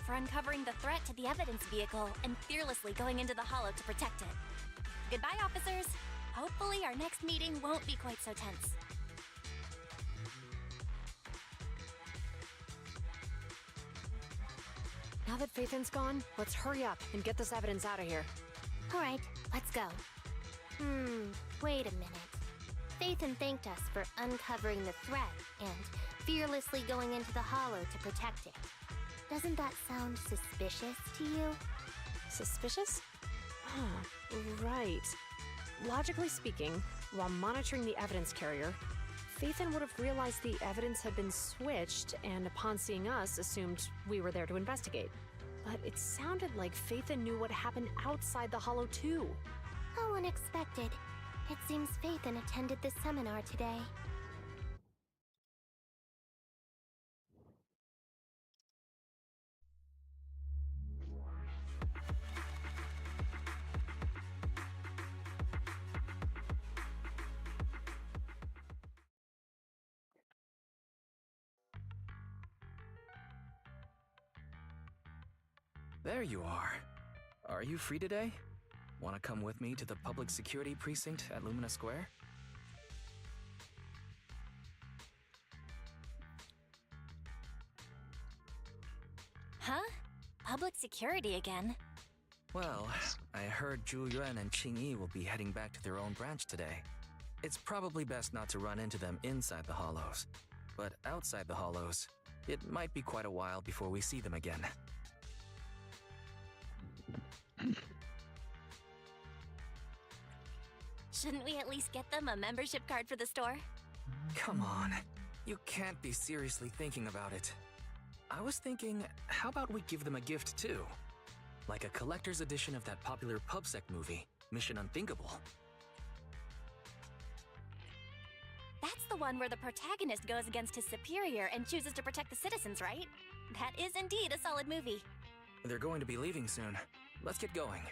for uncovering the threat to the evidence vehicle and fearlessly going into the hollow to protect it. Goodbye, officers. Hopefully our next meeting won't be quite so tense. Now that Phaethon's gone, let's hurry up and get this evidence out of here. Alright, let's go. Wait a minute. Phaethon thanked us for uncovering the threat and fearlessly going into the hollow to protect it. Doesn't that sound suspicious to you? Suspicious? Huh, right. Logically speaking, while monitoring the evidence carrier, Phaethon would have realized the evidence had been switched and upon seeing us assumed we were there to investigate. But it sounded like Phaethon knew what happened outside the hollow too. How unexpected. It seems Phaethon attended this seminar today. There you are. Are you free today? Want to come with me to the public security precinct at Lumina Square? Huh? Public security again? Well, I heard Zhu Yuan and Qing Yi will be heading back to their own branch today. It's probably best not to run into them inside the hollows. But outside the hollows, it might be quite a while before we see them again. Shouldn't we at least get them a membership card for the store? Come on. You can't be seriously thinking about it. I was thinking, how about we give them a gift too? Like a collector's edition of that popular PubSec movie, Mission Unthinkable. That's the one where the protagonist goes against his superior and chooses to protect the citizens, right? That is indeed a solid movie. They're going to be leaving soon. Let's get going.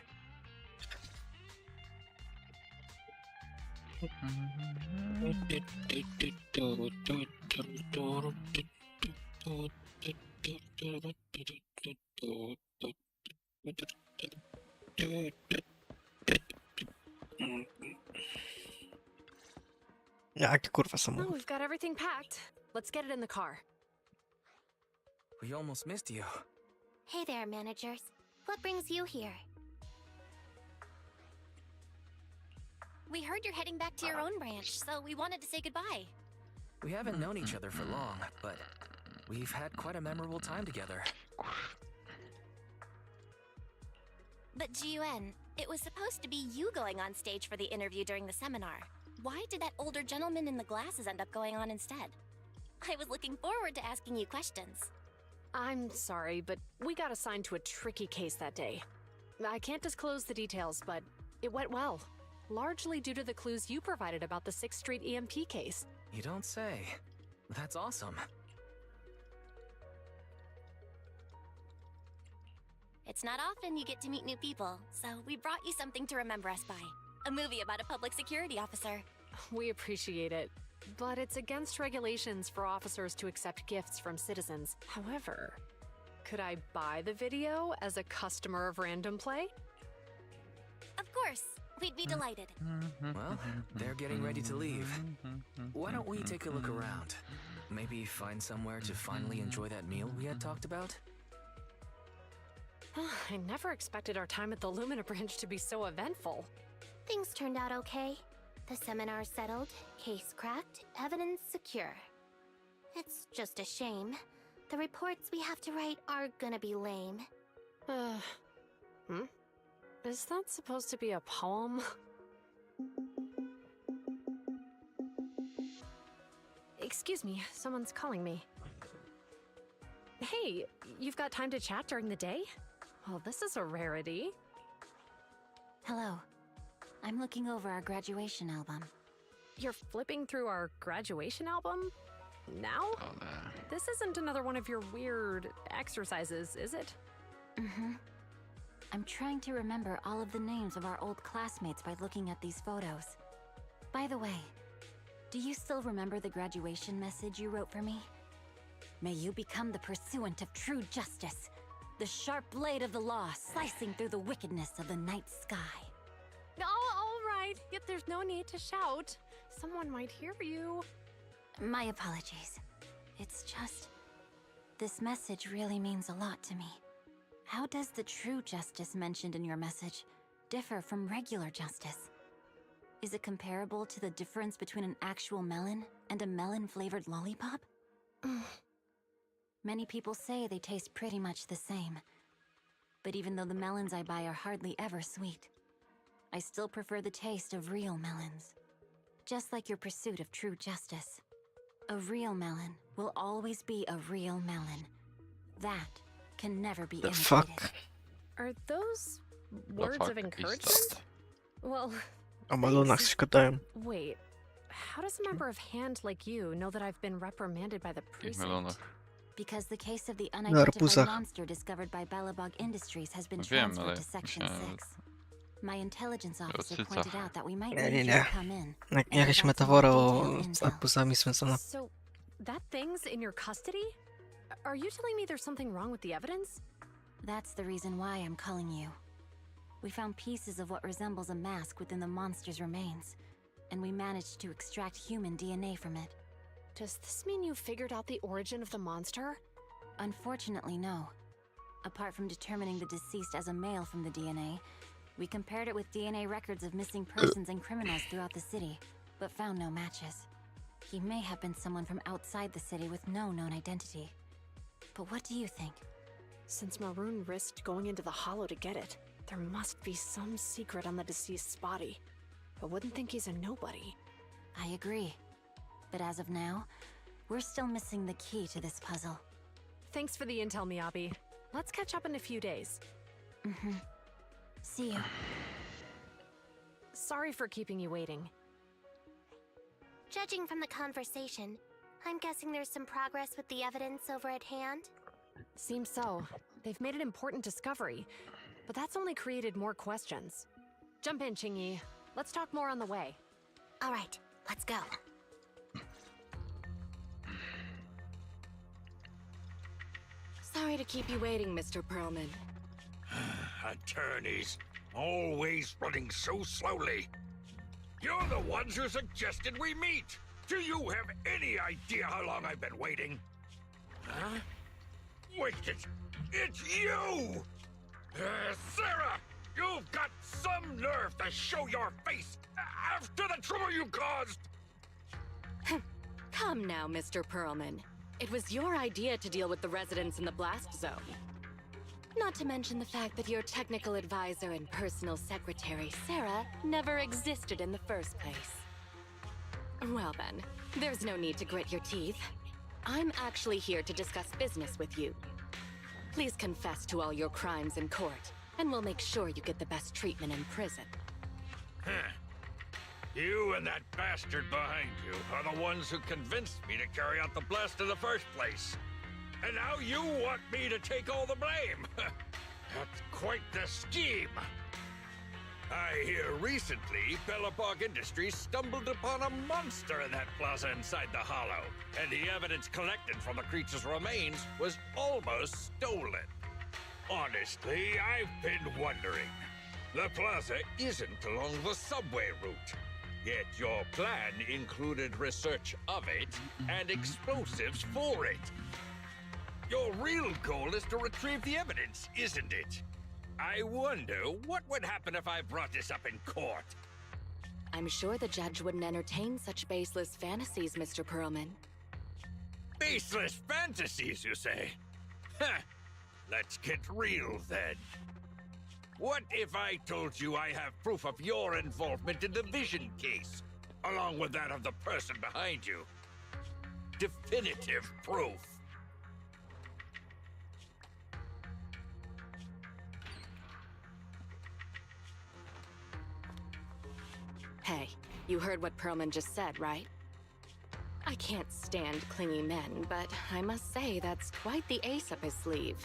Jaki kurwa Oh, samochód? we've got everything packed. Let's get it in the car. We almost missed you. Hey there, managers. What brings you here? We heard you're heading back to your own branch, so we wanted to say goodbye. We haven't known each other for long, but we've had quite a memorable time together. But Jiuen, it was supposed to be you going on stage for the interview during the seminar. Why did that older gentleman in the glasses end up going on instead? I was looking forward to asking you questions. I'm sorry, but we got assigned to a tricky case that day. I can't disclose the details, but it went well. Largely due to the clues you provided about the 6th Street EMP case. You don't say. That's awesome. It's not often you get to meet new people, so we brought you something to remember us by. A movie about a public security officer. We appreciate it, but it's against regulations for officers to accept gifts from citizens. However, could I buy the video as a customer of Random Play? Of course, we'd be delighted. Well, they're getting ready to leave. Why don't we take a look around? Maybe find somewhere to finally enjoy that meal we had talked about? I never expected our time at the Lumina branch to be so eventful. Things turned out okay. The seminar settled, case cracked, evidence secure. It's just a shame. The reports we have to write are gonna be lame. Is that supposed to be a poem? Excuse me, someone's calling me. Hey, you've got time to chat during the day? Well, this is a rarity. Hello. I'm looking over our graduation album. You're flipping through our graduation album? Now? Oh, no. This isn't another one of your weird exercises, is it? Mm-hmm. I'm trying to remember all of the names of our old classmates by looking at these photos. By the way, do you still remember the graduation message you wrote for me? May you become the pursuant of true justice, the sharp blade of the law slicing through the wickedness of the night sky. Oh, all right. Yet there's no need to shout. Someone might hear you. My apologies. It's just... this message really means a lot to me. How does the true justice mentioned in your message differ from regular justice? Is it comparable to the difference between an actual melon and a melon-flavored lollipop? Many people say they taste pretty much the same. But even though the melons I buy are hardly ever sweet, I still prefer the taste of real melons. Just like your pursuit of true justice. A real melon will always be a real melon. That can never be The imitated. fuck? Are those The words fuck of is encouragement? that? Well, O balonach coś gadają. wait. How does a member of Hand like you know that I've been reprimanded by the I precinct? melonach. Because the case of the Na unidentified arbuzach. monster discovered by Balabog Industries has been Wiem, transferred ale to Section myślałem, 6. My intelligence officer cycach. pointed out that we might Nie, need nie, you nie. to come in. Jakaś provide some metafora more o detailed intel. arbuzami związana. So, that thing's in your custody? Are you telling me there's something wrong with the evidence? That's the reason why I'm calling you. We found pieces of what resembles a mask within the monster's remains, and we managed to extract human DNA from it. Does this mean you figured out the origin of the monster? Unfortunately, no. Apart from determining the deceased as a male from the DNA, we compared it with DNA records of missing persons and criminals throughout the city, but found no matches. He may have been someone from outside the city with no known identity. But what do you think? Since Maroon risked going into the Hollow to get it, there must be some secret on the deceased's body. I wouldn't think he's a nobody. I agree. But as of now, we're still missing the key to this puzzle. Thanks for the intel, Miyabi. Let's catch up in a few days. Mm-hmm. See you. Sorry for keeping you waiting. Judging from the conversation, I'm guessing there's some progress with the evidence over at Hand. Seems so. They've made an important discovery, but that's only created more questions. Jump in, Qingyi. Let's talk more on the way. All right, let's go. Sorry to keep you waiting, Mr. Perlman. Attorneys, always running so slowly. You're the ones who suggested we meet. Do you have any idea how long I've been waiting? Huh? Wait, it's you! Sarah! You've got some nerve to show your face after the trouble you caused! Come now, Mr. Perlman. It was your idea to deal with the residents in the blast zone. Not to mention the fact that your technical advisor and personal secretary, Sarah, never existed in the first place. Well then, there's no need to grit your teeth. I'm actually here to discuss business with you. Please confess to all your crimes in court, and we'll make sure you get the best treatment in prison. Huh. You and that bastard behind you are the ones who convinced me to carry out the blast in the first place. And now you want me to take all the blame. That's quite the scheme. I hear recently Bellabog Industries stumbled upon a monster in that plaza inside the hollow, and the evidence collected from the creature's remains was almost stolen. Honestly, I've been wondering. The plaza isn't along the subway route, yet your plan included research of it and explosives for it. Your real goal is to retrieve the evidence, isn't it? I wonder what would happen if I brought this up in court. I'm sure the judge wouldn't entertain such baseless fantasies, Mr. Perlman. Baseless fantasies, you say? Huh. Let's get real then. What if I told you I have proof of your involvement in the Vision case, along with that of the person behind you? Definitive proof. Hey, you heard what Perlman just said, right? I can't stand clingy men, but I must say that's quite the ace up his sleeve.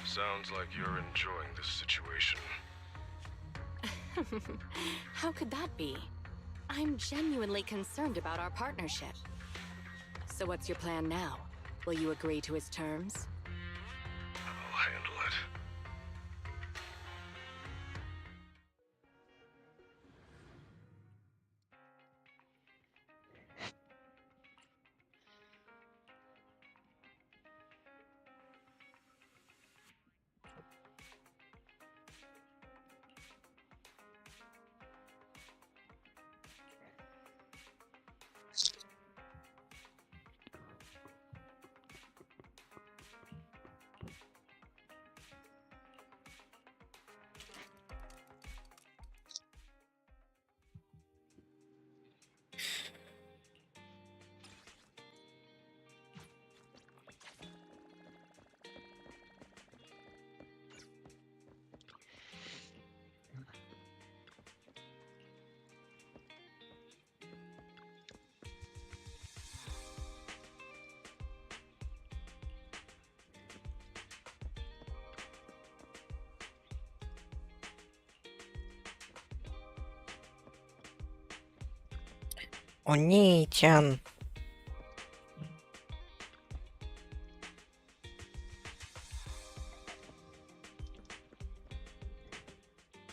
Sounds like you're enjoying this situation. How could that be? I'm genuinely concerned about our partnership. So what's your plan now? Will you agree to his terms? I'll handle it. Oni-chan.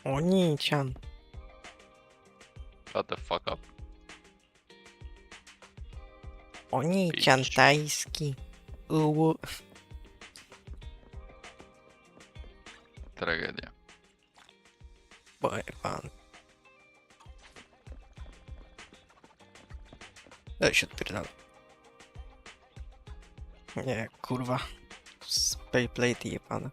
Oni-chan. Shut the fuck up. Oni-chan tajski. Uuu. Tragedia. Pojebany. Daj się odpierdala. Nie, kurwa. Spayplate jebane.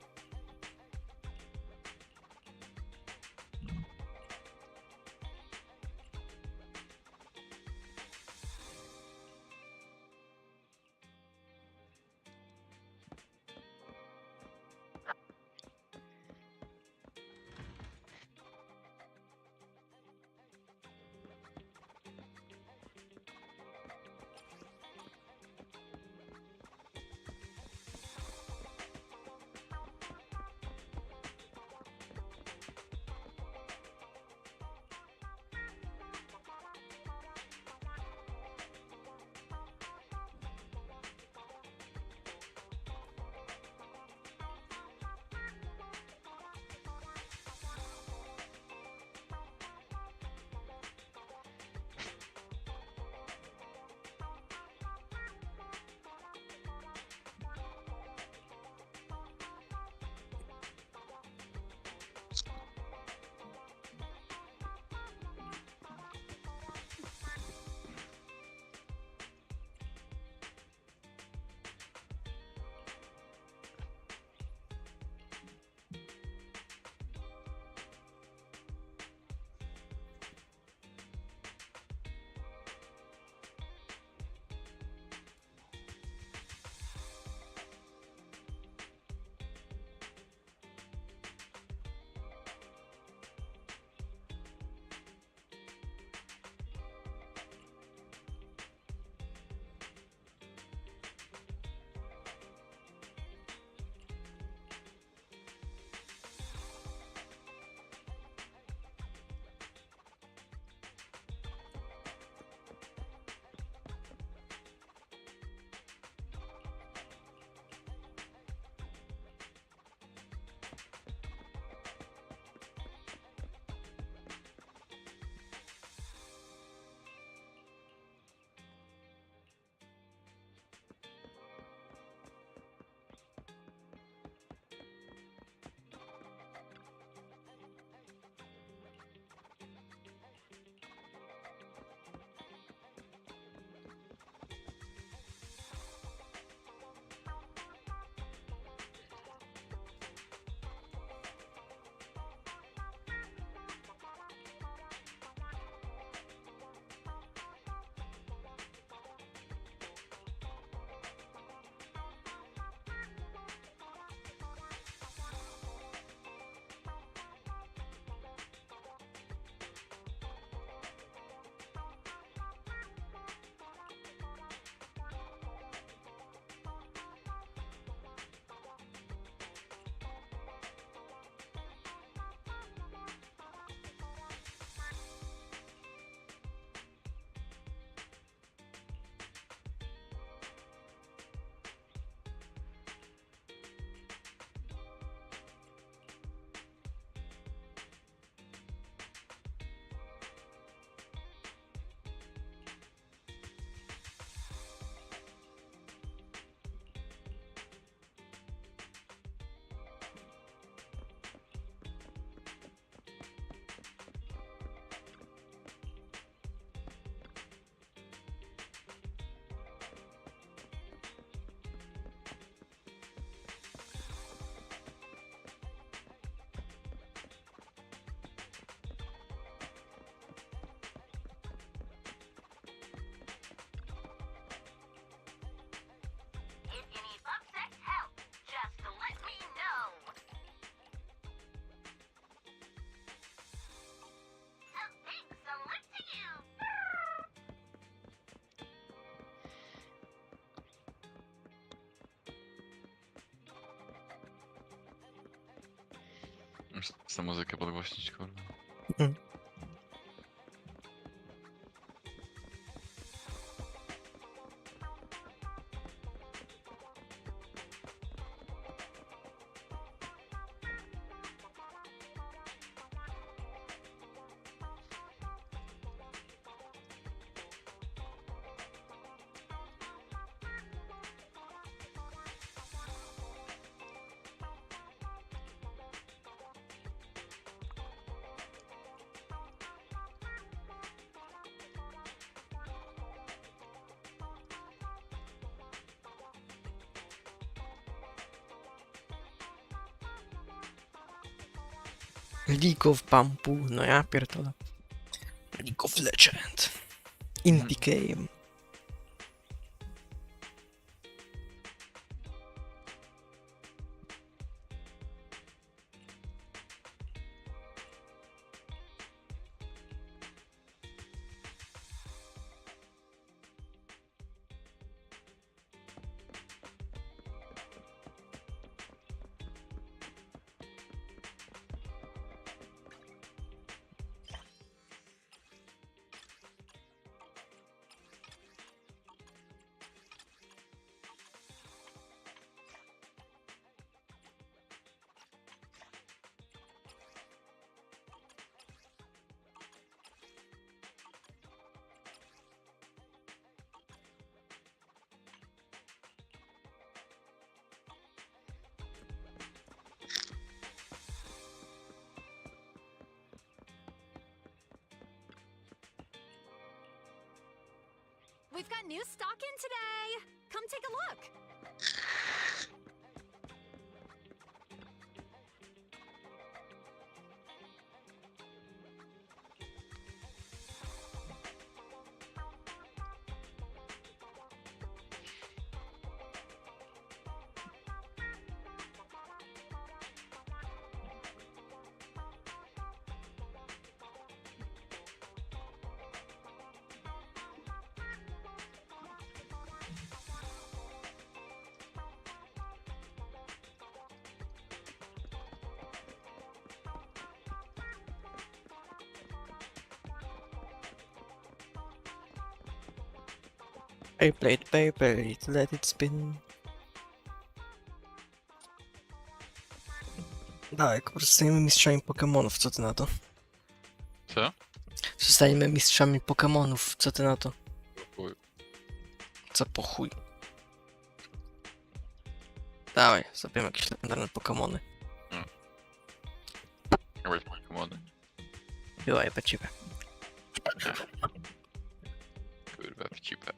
Chcę muzykę podgłośnić, kurwa. League of Bamboo, no ja pierdolę. League of Legend. Indie game. We've got new stock in today. Come take a look. Beyblade, let it spin. Dawaj, po prostu stajemy mistrzami Pokemonów, co ty na to? Co? Zostaniemy mistrzami Pokemonów, co ty na to? Chuj. Co po chuj? Dawaj, zrobimy jakieś legendarne Pokemony. Jakbyś Pokemony. Byłaj, po ciebie. Kurwa, w cipę.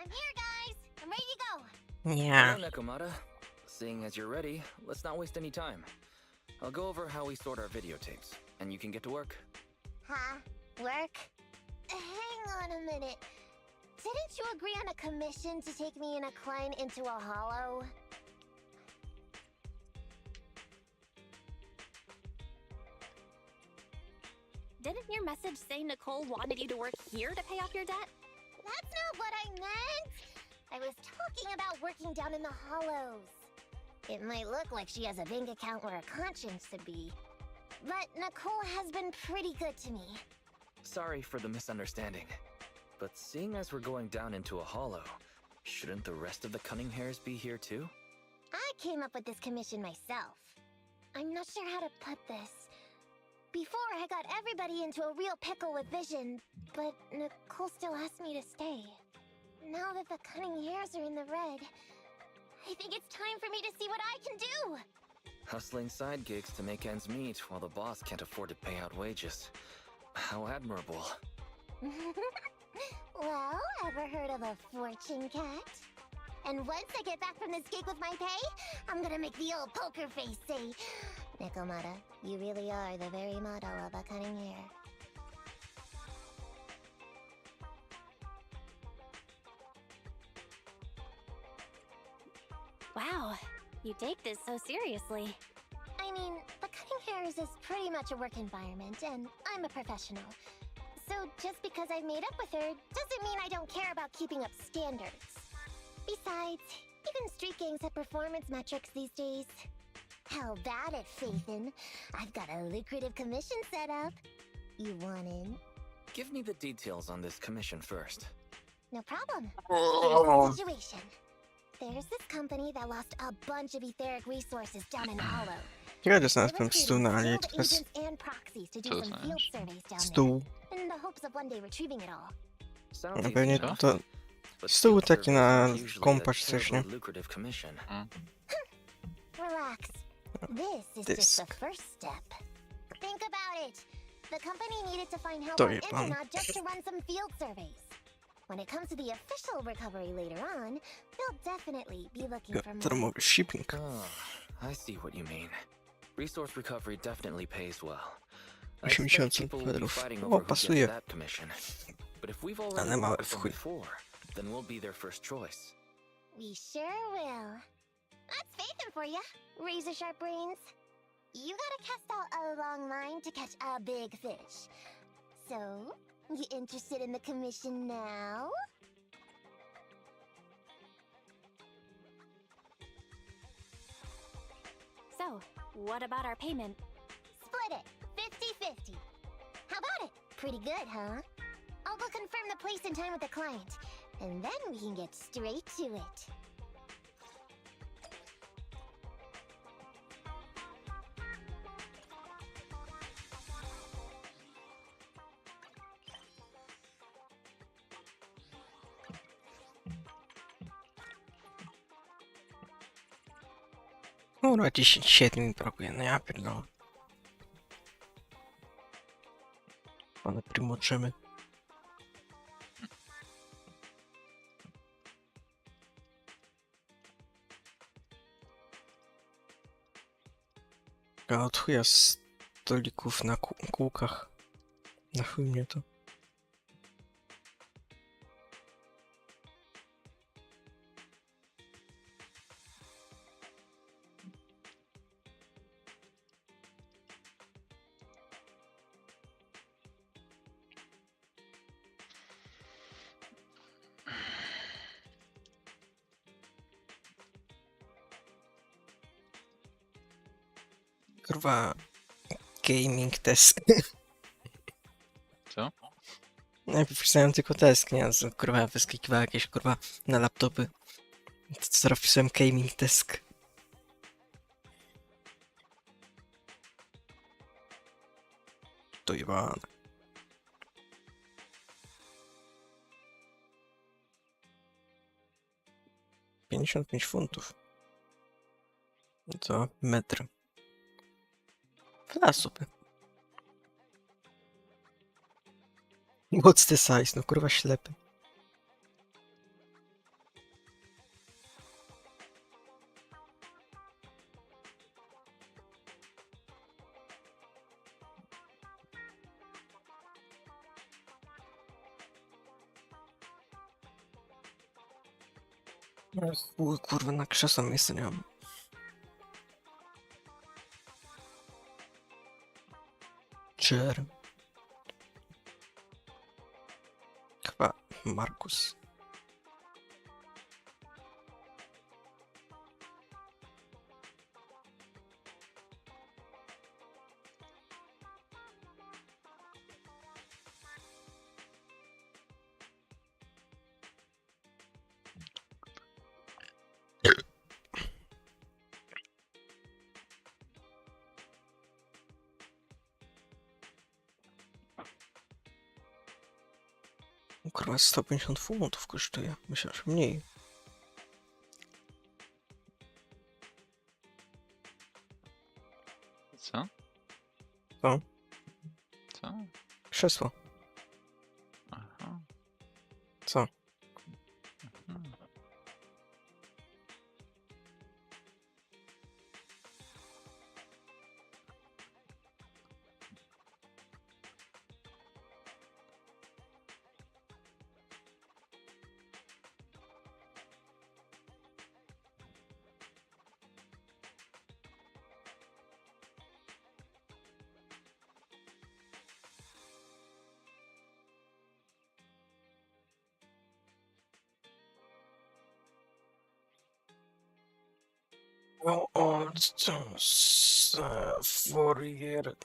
I'm here, guys. I'm ready to go. Nie. Hello, Nekomata. Seeing as you're ready, let's not waste any time. I'll go over how we sort our videotapes, and you can get to work. Huh? Work? Hang on a minute. Didn't you agree on a commission to take me and a client into a hollow? Didn't your message say Nicole wanted you to work here to pay off your debt? That's not what I meant! I was talking about working down in the hollows. It might look like she has a bank account where a conscience should be, but Nicole has been pretty good to me. Sorry for the misunderstanding, but seeing as we're going down into a hollow, shouldn't the rest of the Cunning Hairs be here too? I came up with this commission myself. I'm not sure how to put this. Before, I got everybody into a real pickle with Vision, but Nicole still asked me to stay. Now that the Cunning Hairs are in the red, I think it's time for me to see what I can do! Hustling side gigs to make ends meet while the boss can't afford to pay out wages. How admirable. Well, ever heard of a fortune cat? And once I get back from this gig with my pay, I'm gonna make the old poker face say, Nikomata, you really are the very motto of a Cunning Hair. Wow, you take this so seriously. I mean, the Cunning Hairs is pretty much a work environment, and I'm a professional. So just because I've made up with her, doesn't mean I don't care about keeping up standards. Besides, even street gangs have performance metrics these days. How about it, Faithin? I've got a lucrative commission set up. You want in? Give me the details on this commission first. No problem. Here's the situation. There's this company that lost a bunch of etheric resources down in Hollow. Ja dostałem stół na AliExpress. And proxies to do some field surveys down Stół. there, in the hopes of one day retrieving it all. Sounds Pewnie easy enough, to but stół field taki surveys na aren't usually kompa a czy coś, nie? terribly lucrative commission. Relax. This is just the first step. Think about it. The company needed to find help To on jebane. Internet just to run some field surveys. When it comes to the official recovery later on, they'll definitely be looking for more. Darmowy shipping. Oh, I see what you mean. Resource recovery definitely pays well. I 80 expect people will be dolarów. fighting O, over who pasuje. gets that commission. But if we've already Ale małe worked with w them chuj. before, then we'll be their first choice. We sure will. That's Faithin for ya, razor sharp brains. You gotta cast out a long line to catch a big fish. So, you interested in the commission now? So, what about our payment? Split it, 50-50. How about it? Pretty good, huh? I'll go confirm the place and time with the client, and then we can get straight to it. Kurwa, 10 mi brakuje, no ja pierdolę. One primoczymy. A od chuja stolików na kółkach. Na chuj mnie to. Kurwa, gaming desk. Co? Najpierw wpisałem tylko desk, nie? Kurwa, wyskakiwała jakieś kurwa na laptopy. To teraz wpisałem gaming desk. To jebane. $55. To metr. Wlazł sobie. What's the size? No kurwa ślepy. No chuj, kurwa, na krzesło miejsca nie mam. Chair. Chyba Markus. Kurwa, 150 funtów kosztuje. Myślę, że mniej. Co? Co? Co? Krzesło. Aha. Co? Hmm. How old does 4-year-old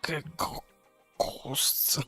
gecko cost?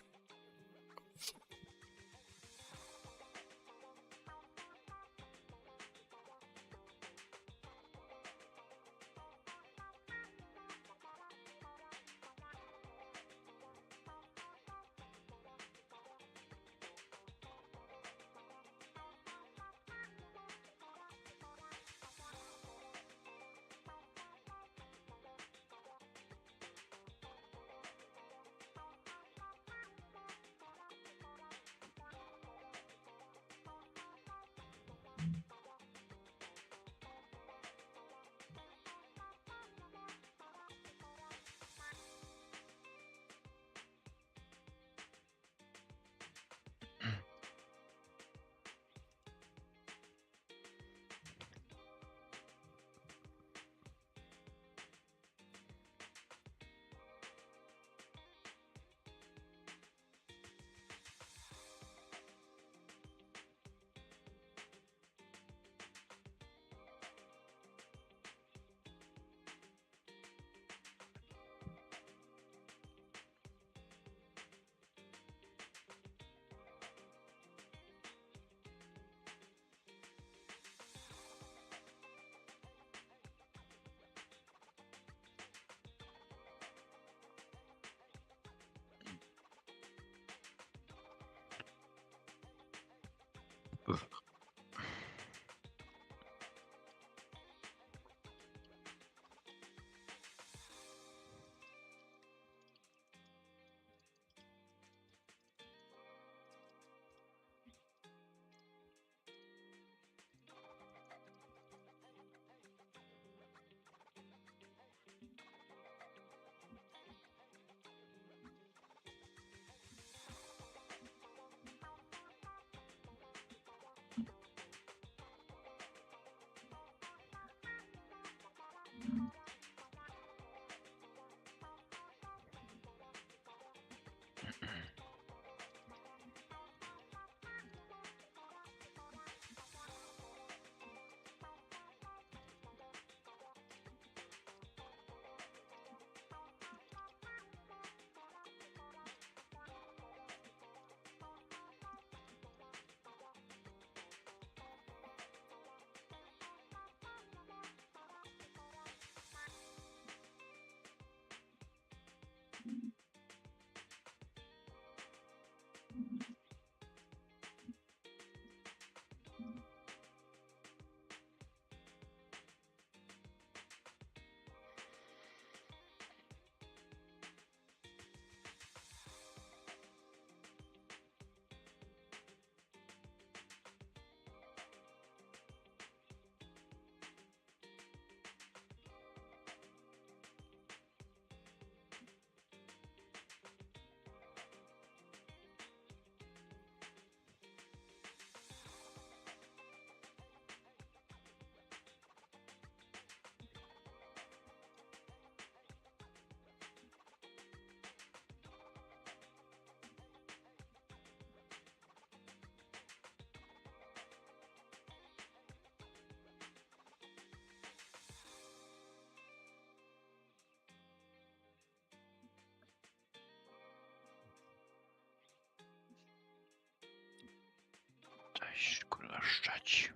Kurwa szczać.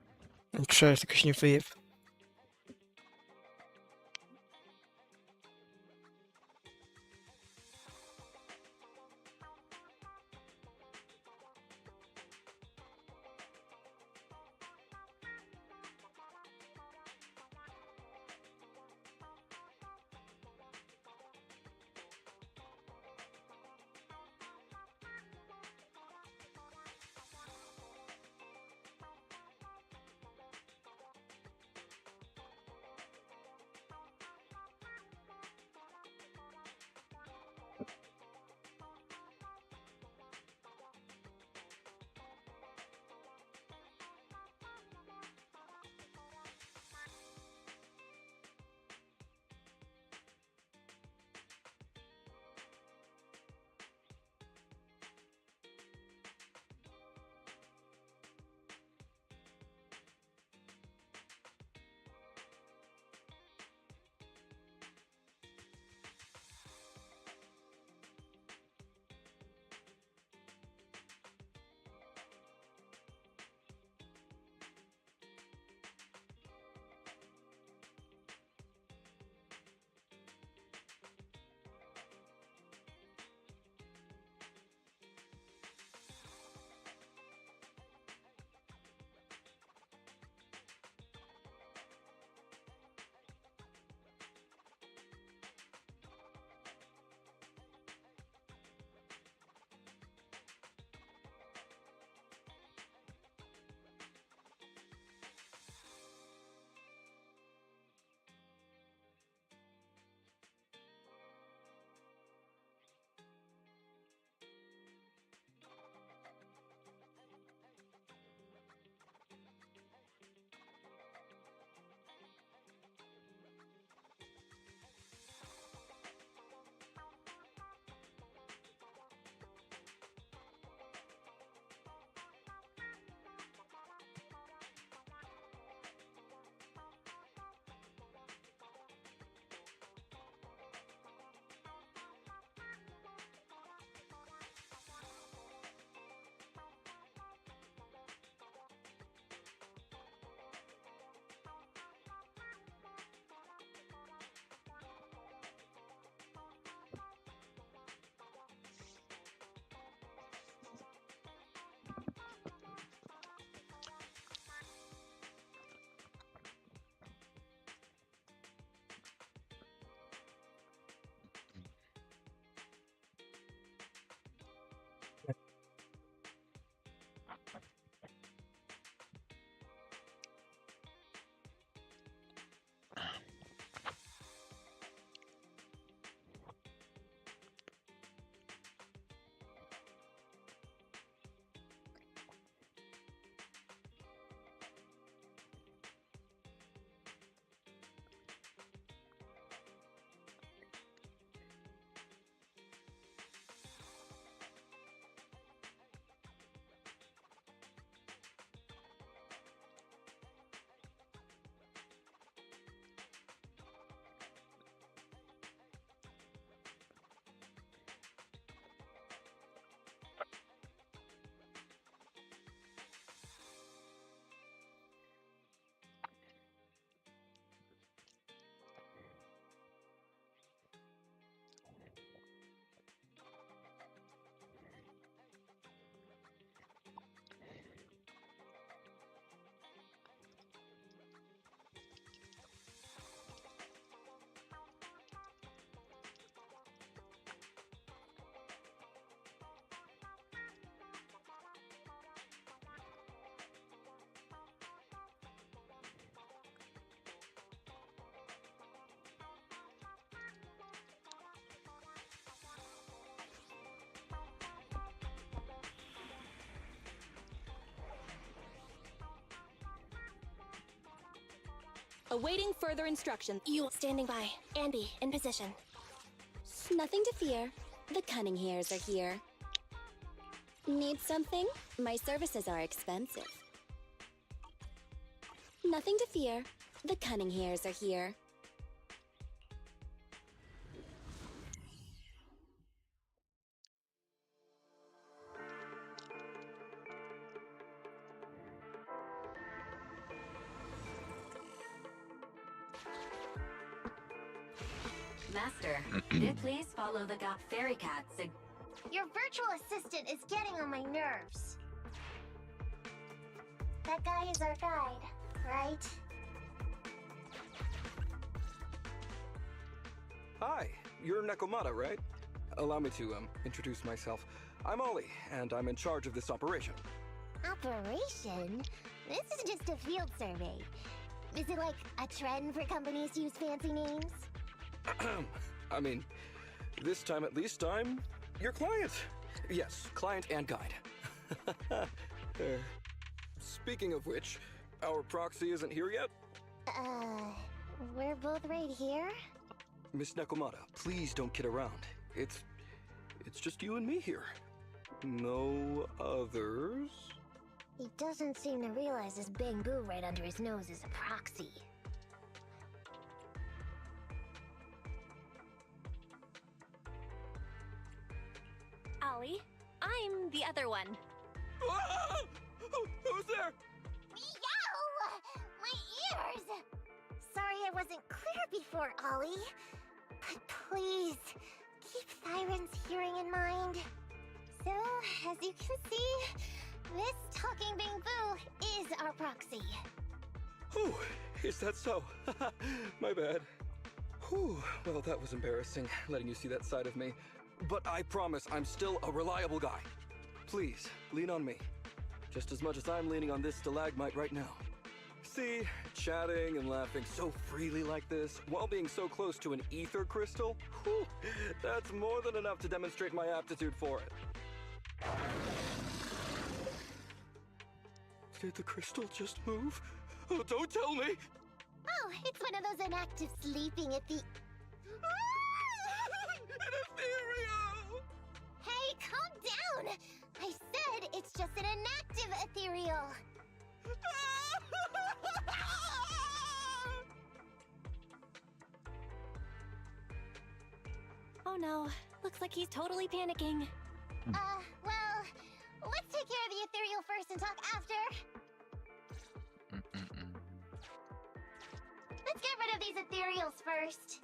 Trzeba, tylko się nie wyjew. Awaiting further instructions. You standing by. Andy, in position. Nothing to fear. The cunning hairs are here. Need something? My services are expensive. Nothing to fear. The cunning hairs are here. Master, please follow the Gop Fairy Cat sig- Your virtual assistant is getting on my nerves. That guy is our guide, right? Hi, you're Nekomata, right? Allow me to, introduce myself. I'm Ollie, and I'm in charge of this operation. Operation? This is just a field survey. Is it like a trend for companies to use fancy names? I mean, this time at least I'm your client. Yes, client and guide. Speaking of which, our proxy isn't here yet? We're both right here. Miss Nekomata, please don't kid around. It's just you and me here. No others? He doesn't seem to realize this bamboo right under his nose is a proxy. Ollie, I'm the other one. Who's there? Meow! My ears! Sorry I wasn't clear before, Ollie. But please, keep Siren's hearing in mind. So, as you can see, this talking bamboo is our proxy. Oh, is that so? My bad. Whew, well, that was embarrassing, letting you see that side of me. But I promise I'm still a reliable guy. Please, lean on me. Just as much as I'm leaning on this stalagmite right now. See, chatting and laughing so freely like this, while being so close to an ether crystal, whew, that's more than enough to demonstrate my aptitude for it. Did the crystal just move? Oh, don't tell me! Oh, it's one of those inactive sleeping at the... An ethereal! Hey, calm down! I said it's just an inactive ethereal. Oh no, looks like he's totally panicking. Well, let's take care of the ethereal first and talk after. Let's get rid of these ethereals first.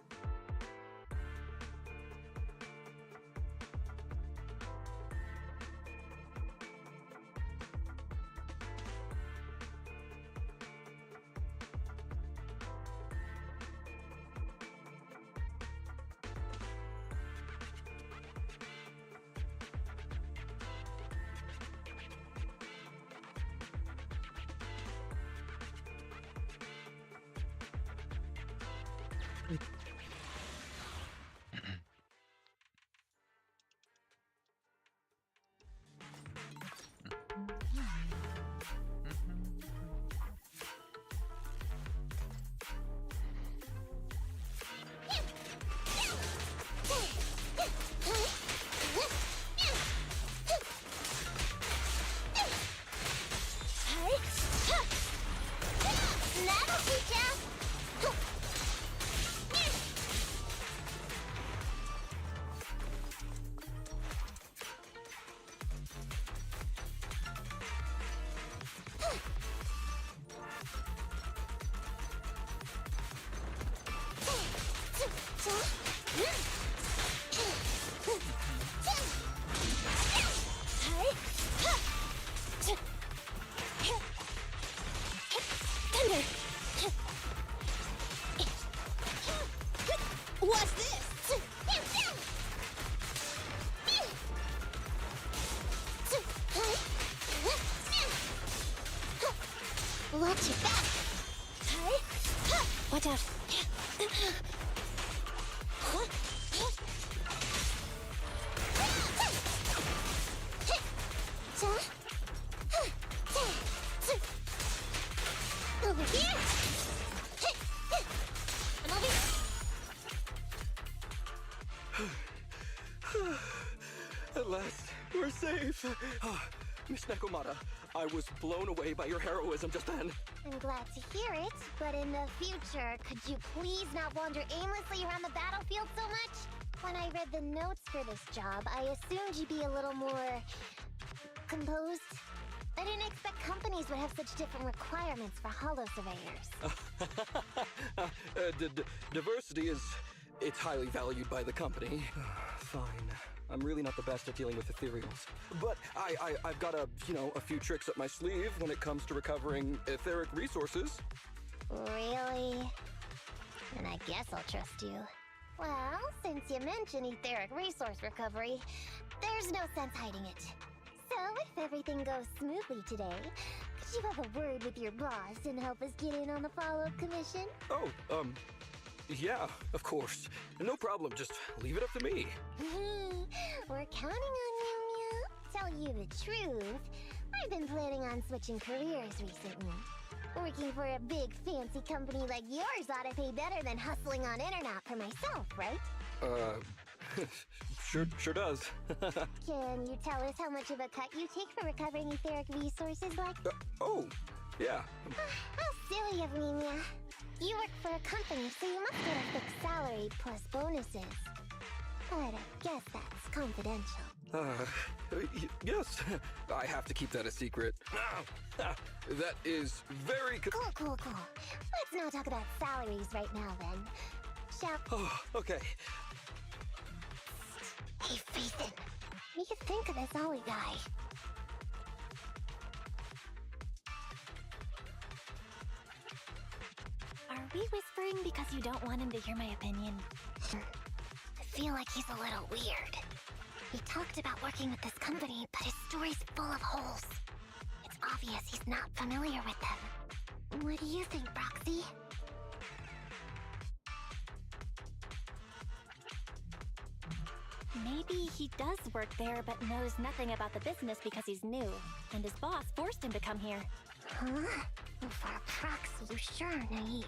That'll teach ya! What's this? Watch your back! Watch out. Over here! And over here! At last, we're safe. Miss Nekomata, I was blown away by your heroism just then. I'm glad to hear it, but in the future, could you please not wander aimlessly around the battlefield so much? When I read the notes for this job, I assumed you'd be a little more... composed. I didn't expect companies would have such different requirements for holo surveyors. Diversity is it's highly valued by the company. Fine. I'm really not the best at dealing with ethereals. But I've got a few tricks up my sleeve when it comes to recovering etheric resources. Really? And I guess I'll trust you. Well, since you mentioned etheric resource recovery, there's no sense hiding it. So, if everything goes smoothly today, could you have a word with your boss and help us get in on the follow-up commission? Oh, yeah, of course. No problem, just leave it up to me. We're counting on you, Mew. Tell you the truth, I've been planning on switching careers recently. Working for a big fancy company like yours ought to pay better than hustling on internet for myself, right? Sure does. Can you tell us how much of a cut you take for recovering etheric resources like... Oh, yeah. How silly of me, Mia. You work for a company, so you must get a fixed salary plus bonuses. But I guess that's confidential. Yes. I have to keep that a secret. That is very... Cool. Let's not talk about salaries right now, then. Shall... Oh, okay. Hey, Ethan. What do you think of this Ollie guy? Are we whispering because you don't want him to hear my opinion? I feel like he's a little weird. He talked about working with this company, but his story's full of holes. It's obvious he's not familiar with them. What do you think, Roxy? Maybe he does work there but knows nothing about the business because he's new, and his boss forced him to come here. Huh? Well, for a proxy, you sure are naive.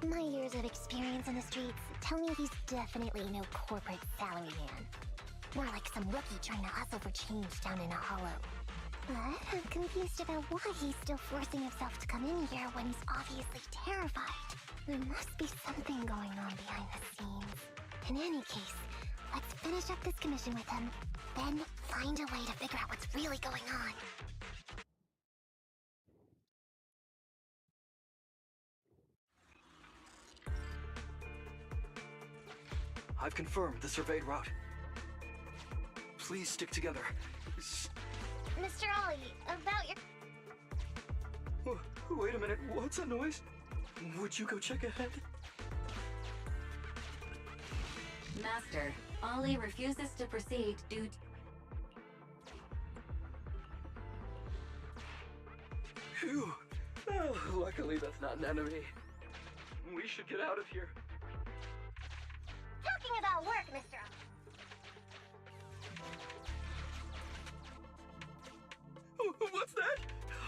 My years of experience in the streets tell me he's definitely no corporate salary man. More like some rookie trying to hustle for change down in a hollow. But I'm confused about why he's still forcing himself to come in here when he's obviously terrified. There must be something going on behind the scenes. In any case, let's finish up this commission with him, then find a way to figure out what's really going on. I've confirmed the surveyed route. Please stick together. Mr. Ollie, about your... Wait a minute, what's that noise? Would you go check ahead? Master, Ollie refuses to proceed due Phew. Oh, luckily that's not an enemy. We should get out of here. Talking about work, Mr. What's that?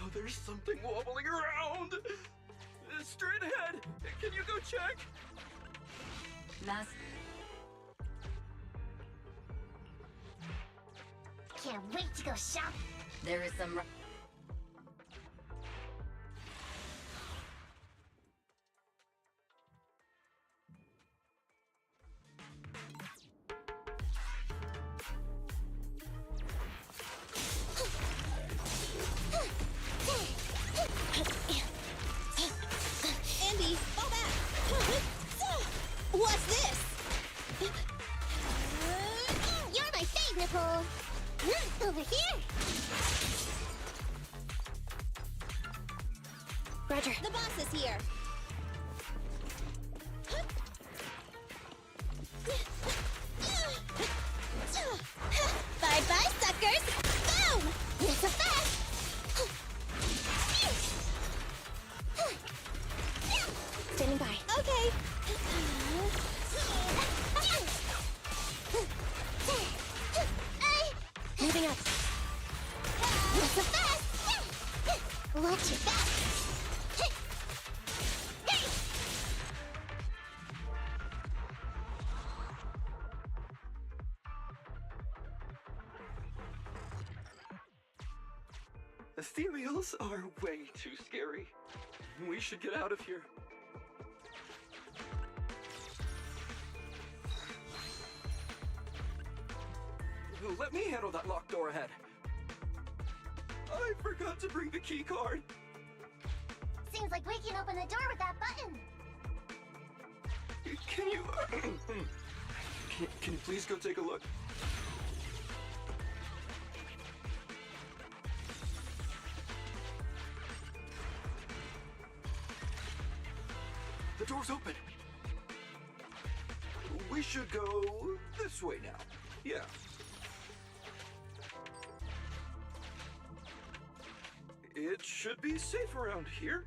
Oh, there's something wobbling around. Straight ahead. Can you go check? Master. Can't wait to go shop. There is some... Andy, fall back! What's this? You're my fave, Nicole. Over here. Roger. The boss is here. Bye-bye, suckers! Boom! It's a fast. Standing by. Okay. Moving up. It's a fast. Watch your back. Ethereals are way too scary. We should get out of here. Let me handle that locked door ahead. I forgot to bring the key card. Seems like we can open the door with that button. Can you... can you please go take a look? The door's open. We should go this way now. Yeah. It should be safe around here.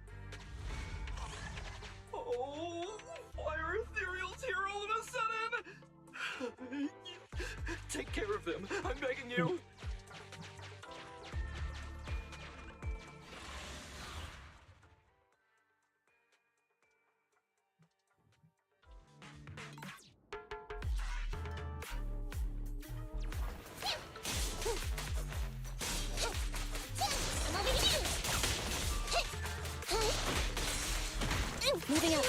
Oh, why are ethereals here all of a sudden? Take care of them. I'm begging you. Moving up.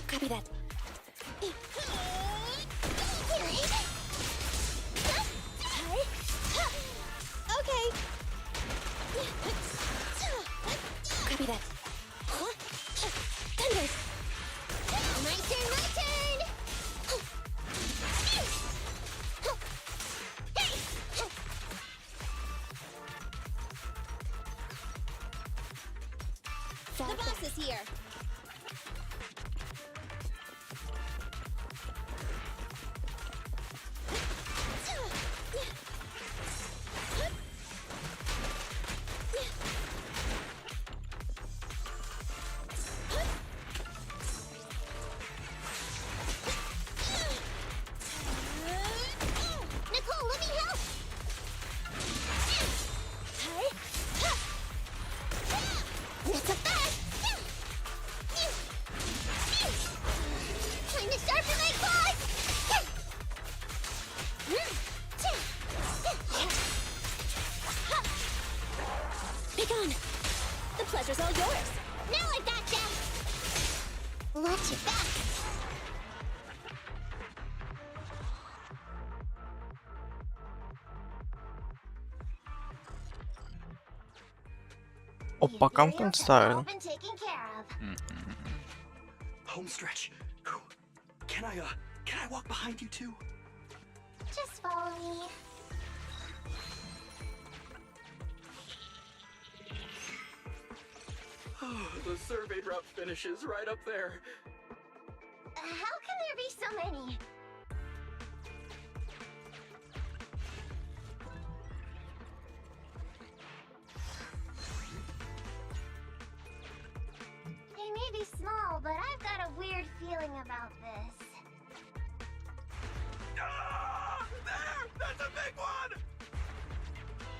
Copy that. Okay. Copy that. Thunder. My turn, my turn! The boss is here. Nicole, let me help! Not so fast! Time to sharpen my claws! Be gone! The pleasure's all yours! Now I gotcha! Watch your back! Oppa Gangnam Style. Been taken care of. Home stretch. Can I walk behind you too? Just follow me. The survey route finishes right up there. How can there be so many? They may be small, but I've got a weird feeling about this. Ah, there! That's a big one!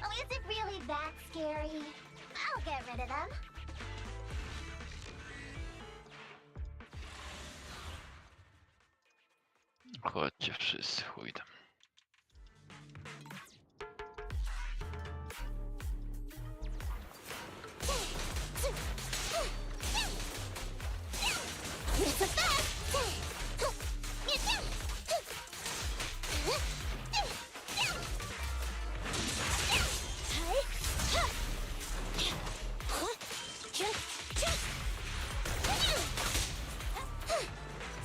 Oh, is it really that scary? I'll get rid of them. Chodźcie wszyscy, chuj tam.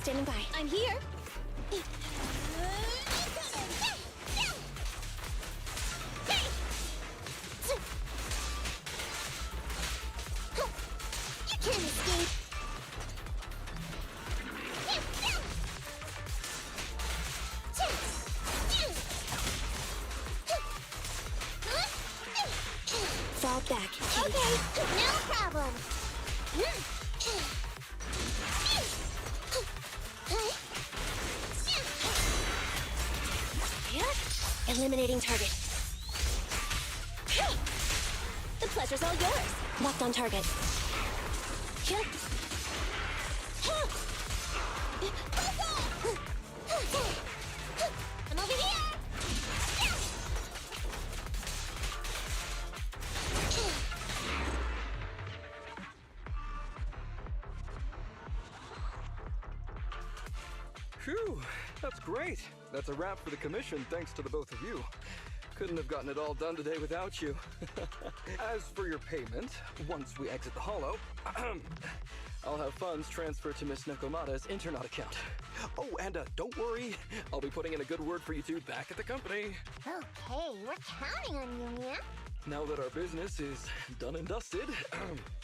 Standing by. I'm here. You can't escape. Fall back. Okay, no problem. Eliminating target. The pleasure's all yours. Locked on target. I'm over here. Phew, that's great. That's a wrap for the commission, thanks to the both of you. Couldn't have gotten it all done today without you. As for your payment, once we exit the Hollow, I'll have funds transferred to Miss Nekomata's Internaut account. Oh, and don't worry, I'll be putting in a good word for you two back at the company. Okay, we're counting on you, Mia. Now that our business is done and dusted,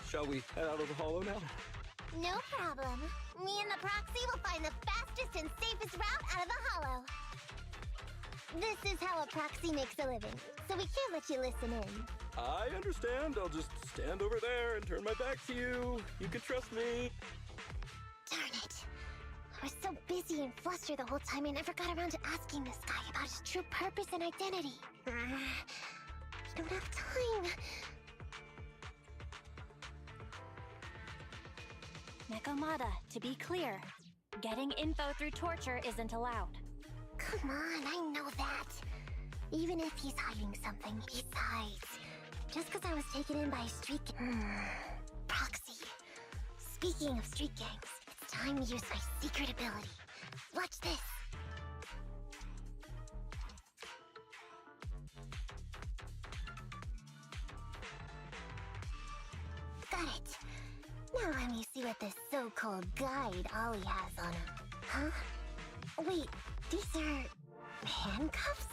shall we head out of the Hollow now? No problem. Me and the proxy will find the fastest and safest route out of the Hollow. This is how a proxy makes a living, so we can't let you listen in. I understand. I'll just stand over there and turn my back to you. You can trust me. Darn it. I was so busy and flustered the whole time I never got around to asking this guy about his true purpose and identity. I don't have time. Nekomata, to be clear, getting info through torture isn't allowed. Come on, I know that. Even if he's hiding something. Besides, just because I was taken in by a street proxy. Speaking of street gangs, it's time to use my secret ability. Watch this. Got it. Now let me see what this so-called guide Ollie has on him. Huh? Wait, these are handcuffs?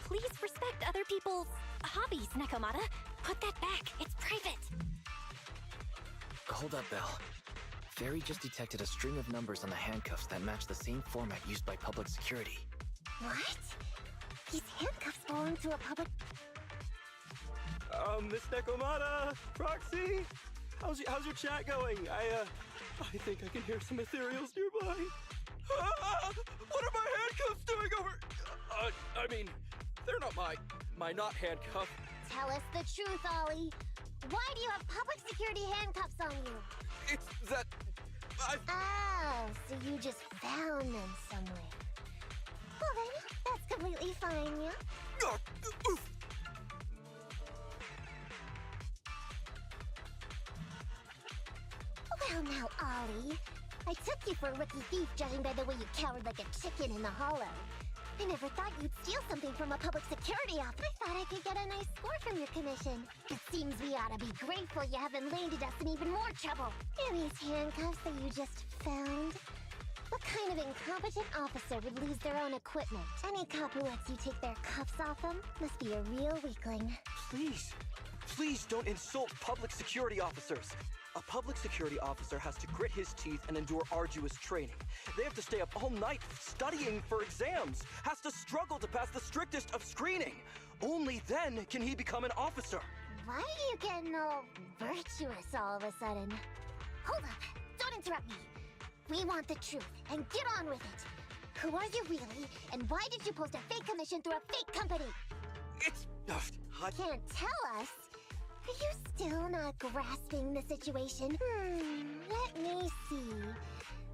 Please respect other people's hobbies, Nekomata. Put that back. It's private. Hold up, Belle. Fairy just detected a string of numbers on the handcuffs that match the same format used by public security. What? These handcuffs belong to a public... Miss Nekomata, Proxy, how's your chat going? I think I can hear some ethereals nearby. What are my handcuffs doing over? I mean, they're not my not handcuff. Tell us the truth, Ollie. Why do you have public security handcuffs on you? It's that Oh, so you just found them somewhere. Well then, that's completely fine, yeah? Well now, Ollie. I took you for a rookie thief judging by the way you cowered like a chicken in the Hollow. I never thought you'd steal something from a public security office. I thought I could get a nice score from your commission. It seems we ought to be grateful you haven't landed us in even more trouble. And these handcuffs that you just found? What kind of incompetent officer would lose their own equipment? Any cop who lets you take their cuffs off them must be a real weakling. Please don't insult public security officers. A public security officer has to grit his teeth and endure arduous training. They have to stay up all night studying for exams, has to struggle to pass the strictest of screening. Only then can he become an officer. Why are you getting all virtuous all of a sudden? Hold up, don't interrupt me. We want the truth, and get on with it. Who are you really, and why did you post a fake commission through a fake company? It's... Can't tell us? Are you still not grasping the situation? Let me see.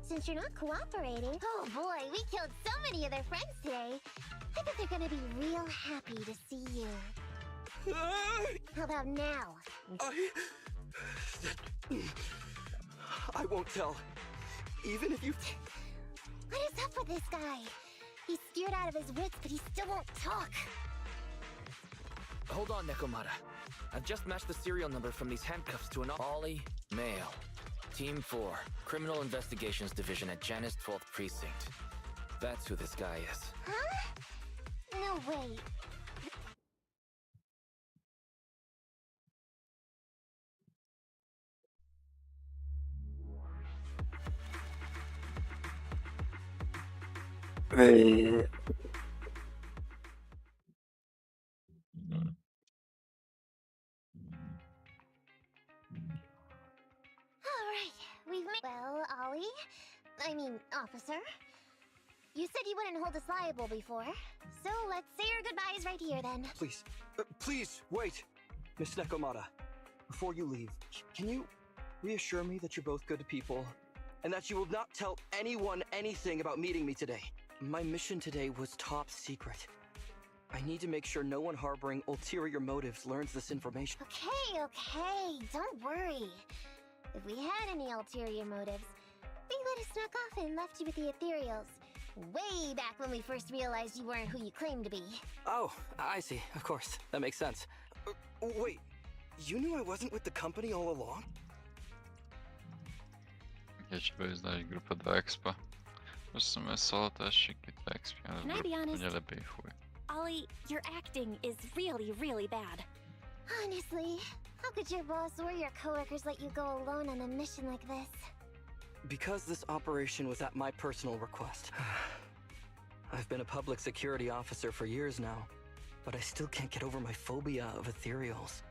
Since you're not cooperating... Oh boy, we killed so many of their friends today. I bet they're gonna be real happy to see you. How about now? I won't tell. Even if you... What is up with this guy? He's scared out of his wits, but he still won't talk. Hold on, Nekomata. I've just matched the serial number from these handcuffs to an Ollie, male. Team 4, Criminal Investigations Division at Janus 12th Precinct. That's who this guy is. Huh? No way. We've made... Well, Ollie? I mean, officer? You said you wouldn't hold us liable before. So let's say our goodbyes right here then. Please, wait. Miss Nekomata, before you leave, can you reassure me that you're both good people? And that you will not tell anyone anything about meeting me today? My mission today was top secret. I need to make sure no one harboring ulterior motives learns this information. Okay, don't worry. If we had any ulterior motives, we would have snuck off and left you with the ethereals. Way back when we first realized you weren't who you claimed to be. Oh, I see. Of course. That makes sense. Wait, you knew I wasn't with the company all along? Ja trzeba znaleźć grupę do expa. W sumie solo też się do expa, ale Can I w be grupie honest? nie lepiej chuj. Ollie, your acting is really, really bad. Honestly, how could your boss or your coworkers let you go alone on a mission like this? Because this operation was at my personal request. I've been a public security officer for years now, but I still can't get over my phobia of ethereals.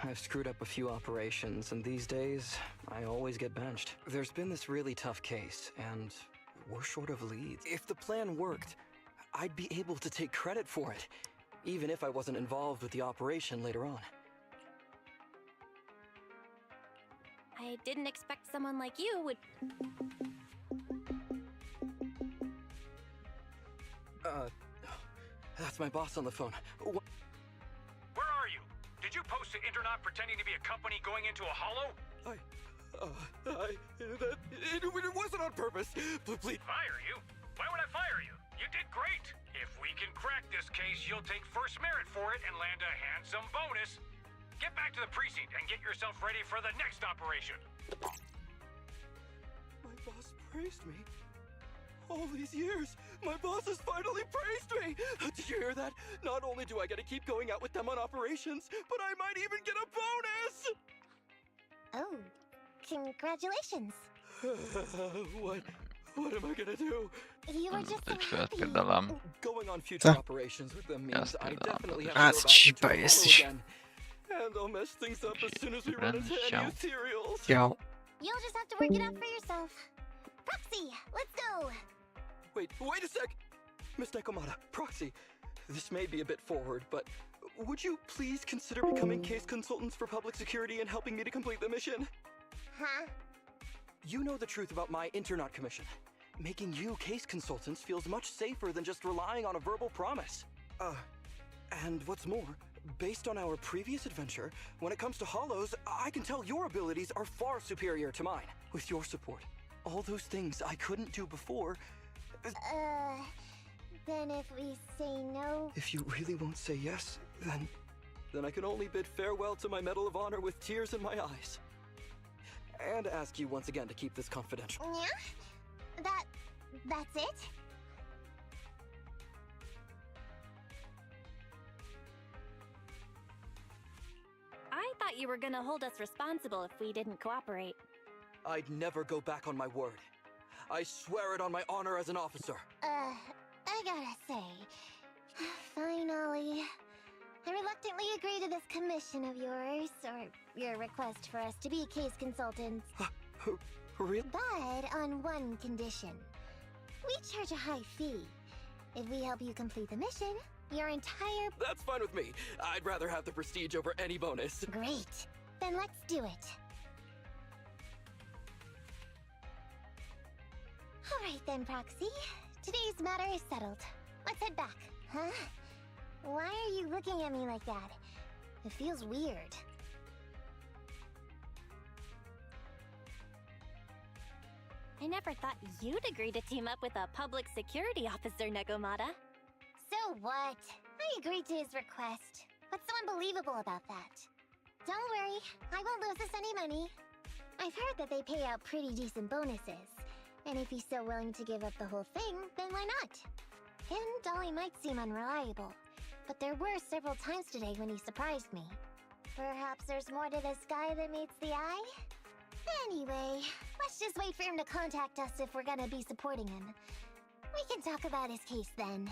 I've screwed up a few operations, and these days, I always get benched. There's been this really tough case, and we're short of leads. If the plan worked, I'd be able to take credit for it, even if I wasn't involved with the operation later on. I didn't expect someone like you would... That's my boss on the phone. Where are you? Did you post to Internet pretending to be a company going into a hollow? It wasn't on purpose. Please. Fire you? Why would I fire you? You did great. If we can crack this case, you'll take first merit for it and land a handsome bonus. Get back to the precinct and get yourself ready for the next operation. My boss praised me. All these years, my boss has finally praised me! Did you hear that? Not only do I get to keep going out with them on operations, but I might even get a bonus! Oh, congratulations. What am I gonna do? You were just so Teď happy. odpierdalam. Going on future operations with them means I spierdalam definitely to have też. to go A, co ci back into the jesteś? hollow again. And I'll mess things up as soon as we run into any ethereals. Yo. You'll just have to work it out for yourself. Proxy, let's go. Wait a sec! Miss Nekomata, Proxy, this may be a bit forward, but would you please consider becoming case consultants for public security and helping me to complete the mission? Huh? You know the truth about my Internet commission. Making you case consultants feels much safer than just relying on a verbal promise. And what's more, based on our previous adventure, when it comes to hollows, I can tell your abilities are far superior to mine. With your support, all those things I couldn't do before... Then if we say no... If you really won't say yes, then I can only bid farewell to my Medal of Honor with tears in my eyes. And ask you once again to keep this confidential. Yeah? That's it? I thought you were gonna hold us responsible if we didn't cooperate. I'd never go back on my word. I swear it on my honor as an officer. I gotta say... Fine, Ollie. I reluctantly agree to this commission of yours, or your request for us to be case consultants. Really? But on one condition. We charge a high fee. If we help you complete the mission, your entire... That's fine with me. I'd rather have the prestige over any bonus. Great. Then let's do it. Alright then, Proxy. Today's matter is settled. Let's head back. Huh? Why are you looking at me like that? It feels weird. I never thought you'd agree to team up with a public security officer, Nekomata. So what? I agreed to his request. What's so unbelievable about that? Don't worry, I won't lose us any money. I've heard that they pay out pretty decent bonuses. And if he's so willing to give up the whole thing, then why not? And Dolly might seem unreliable, but there were several times today when he surprised me. Perhaps there's more to the sky than meets the eye? Anyway, let's just wait for him to contact us if we're gonna be supporting him. We can talk about his case then.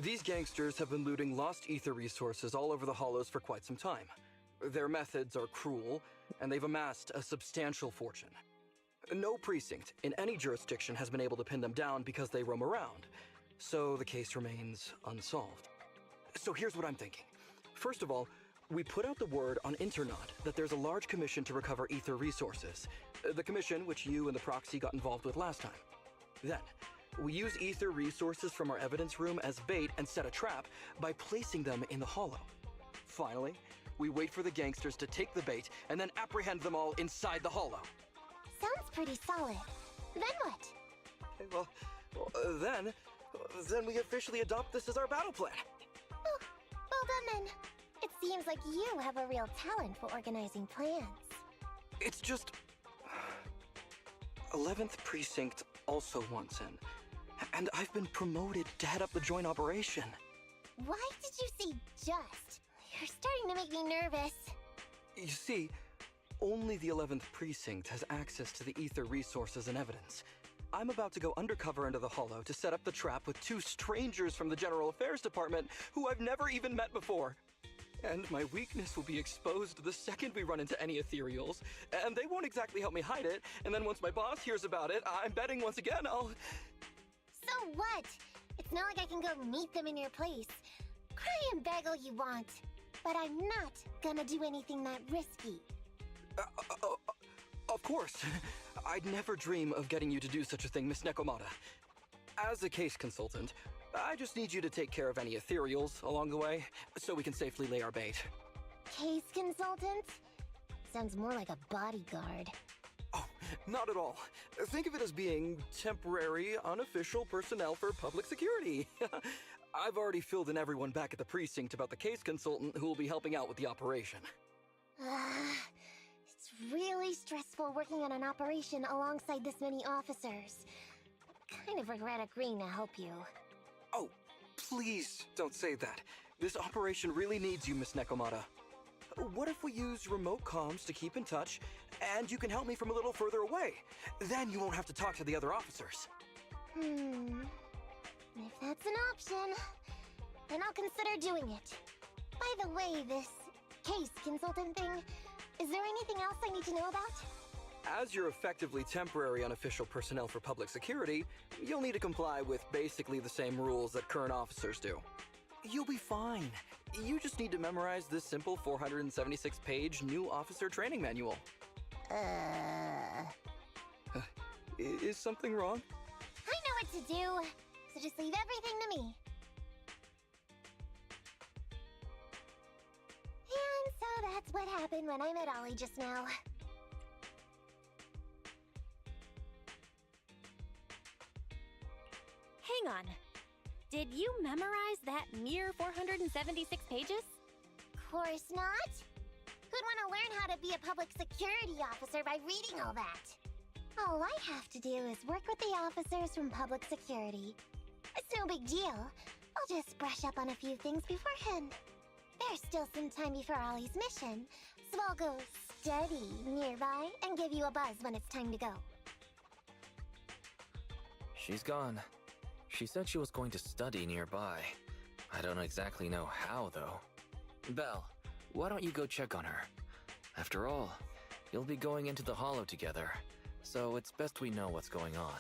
These gangsters have been looting lost ether resources all over the Hollows for quite some time. Their methods are cruel, and they've amassed a substantial fortune. No precinct in any jurisdiction has been able to pin them down because they roam around, so the case remains unsolved. So here's what I'm thinking. First of all, we put out the word on Internaut that there's a large commission to recover ether resources. The commission which you and the proxy got involved with last time. Then, we use ether resources from our evidence room as bait and set a trap by placing them in the Hollow. Finally, we wait for the gangsters to take the bait and then apprehend them all inside the Hollow. Sounds pretty solid. Then what? Okay, then we officially adopt this as our battle plan. Oh, well done then. It seems like you have a real talent for organizing plans. It's just... 11th Precinct also wants in. And I've been promoted to head up the joint operation. Why did you say just? You're starting to make me nervous. You see, only the 11th Precinct has access to the ether resources and evidence. I'm about to go undercover into the Hollow to set up the trap with 2 strangers from the General Affairs Department who I've never even met before. And my weakness will be exposed the second we run into any ethereals, and they won't exactly help me hide it, and then once my boss hears about it, I'm betting once again I'll... So what? It's not like I can go meet them in your place. Cry and beg all you want, but I'm not gonna do anything that risky. Of course. I'd never dream of getting you to do such a thing, Miss Nekomata. As a case consultant, I just need you to take care of any ethereals along the way, so we can safely lay our bait. Case consultant? Sounds more like a bodyguard. Oh, not at all. Think of it as being temporary, unofficial personnel for public security. I've already filled in everyone back at the precinct about the case consultant who will be helping out with the operation. It's really stressful working on an operation alongside this many officers. I kind of regret agreeing to help you. Oh, please don't say that. This operation really needs you, Miss Nekomata. What if we use remote comms to keep in touch, and you can help me from a little further away? Then you won't have to talk to the other officers. If that's an option, then I'll consider doing it. By the way, this case consultant thing, is there anything else I need to know about? As you're effectively temporary unofficial personnel for public security, you'll need to comply with basically the same rules that current officers do. You'll be fine. You just need to memorize this simple 476-page new officer training manual. Is something wrong? I know what to do, so just leave everything to me. And so that's what happened when I met Ollie just now. Hang on. Did you memorize that mere 476 pages? Course not. Who'd want to learn how to be a public security officer by reading all that? All I have to do is work with the officers from public security. It's no big deal. I'll just brush up on a few things beforehand. There's still some time before Ollie's mission, so I'll go study nearby and give you a buzz when it's time to go. She's gone. She said she was going to study nearby. I don't exactly know how, though. Belle, why don't you go check on her? After all, you'll be going into the Hollow together, so it's best we know what's going on.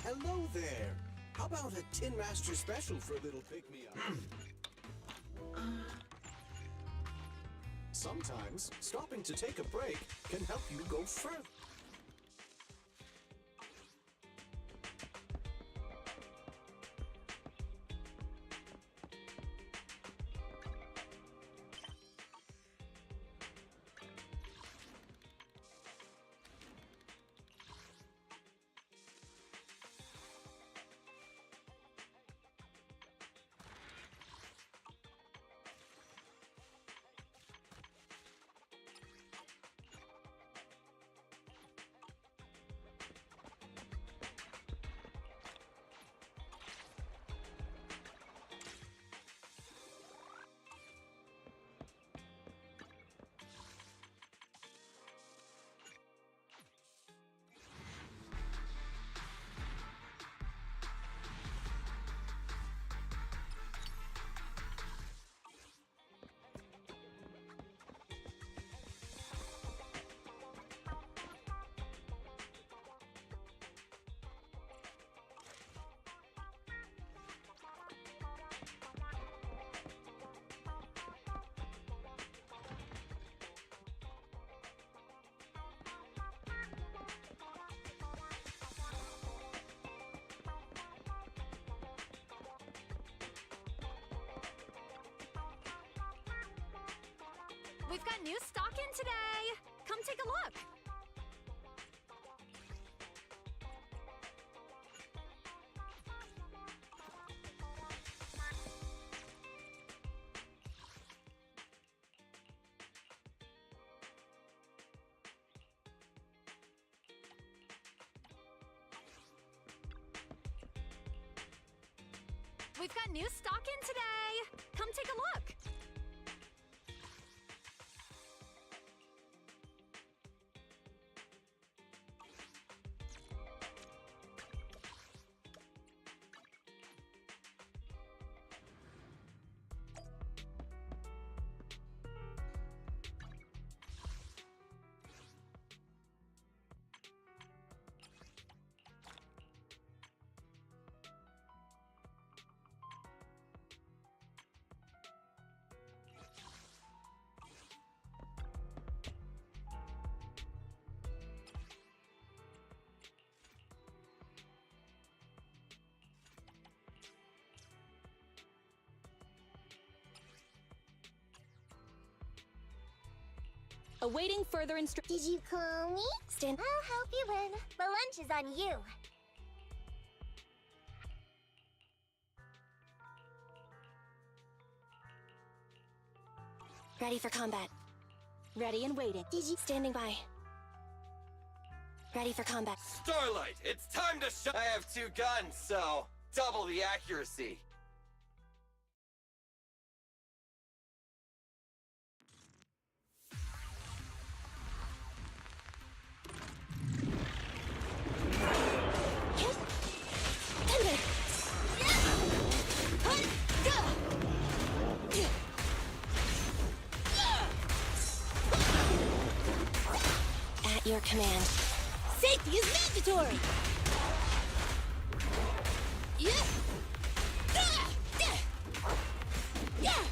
Hello there. How about a Tin Master special for a little pick-me-up? Sometimes, stopping to take a break can help you go further. We've got new stock in today! Come take a look! We've got new stock in today! Come take a look! Awaiting further instructions. Did you call me? Stand. I'll help you win. The lunch is on you. Ready for combat. Ready and waiting. Did you standing by? Ready for combat. Starlight, it's time to show. I have 2 guns, so double the accuracy. At your command. Safety is mandatory! Yeah! Yeah!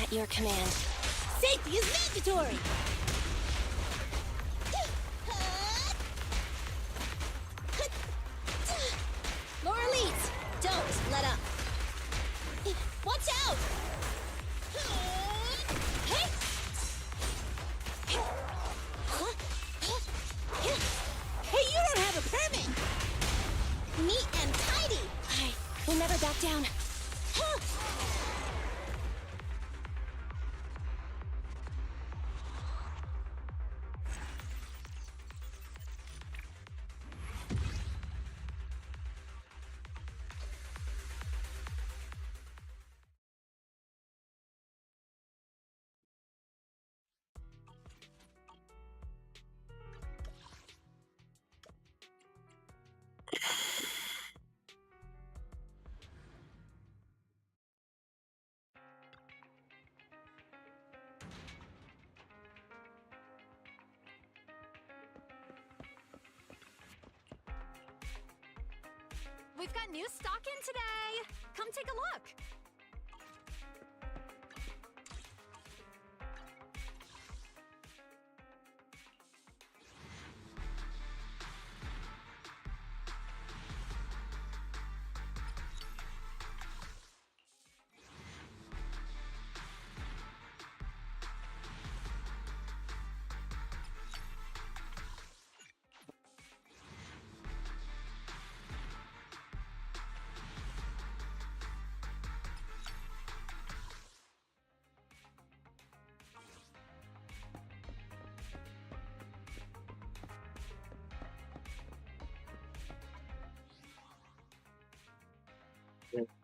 At your command. Safety is mandatory! More elites! Don't let up! Watch out! Hey! Hey, you don't have a permit! Neat and tidy! Alright, we'll never back down. We've got new stock in today! Come take a look! Yeah.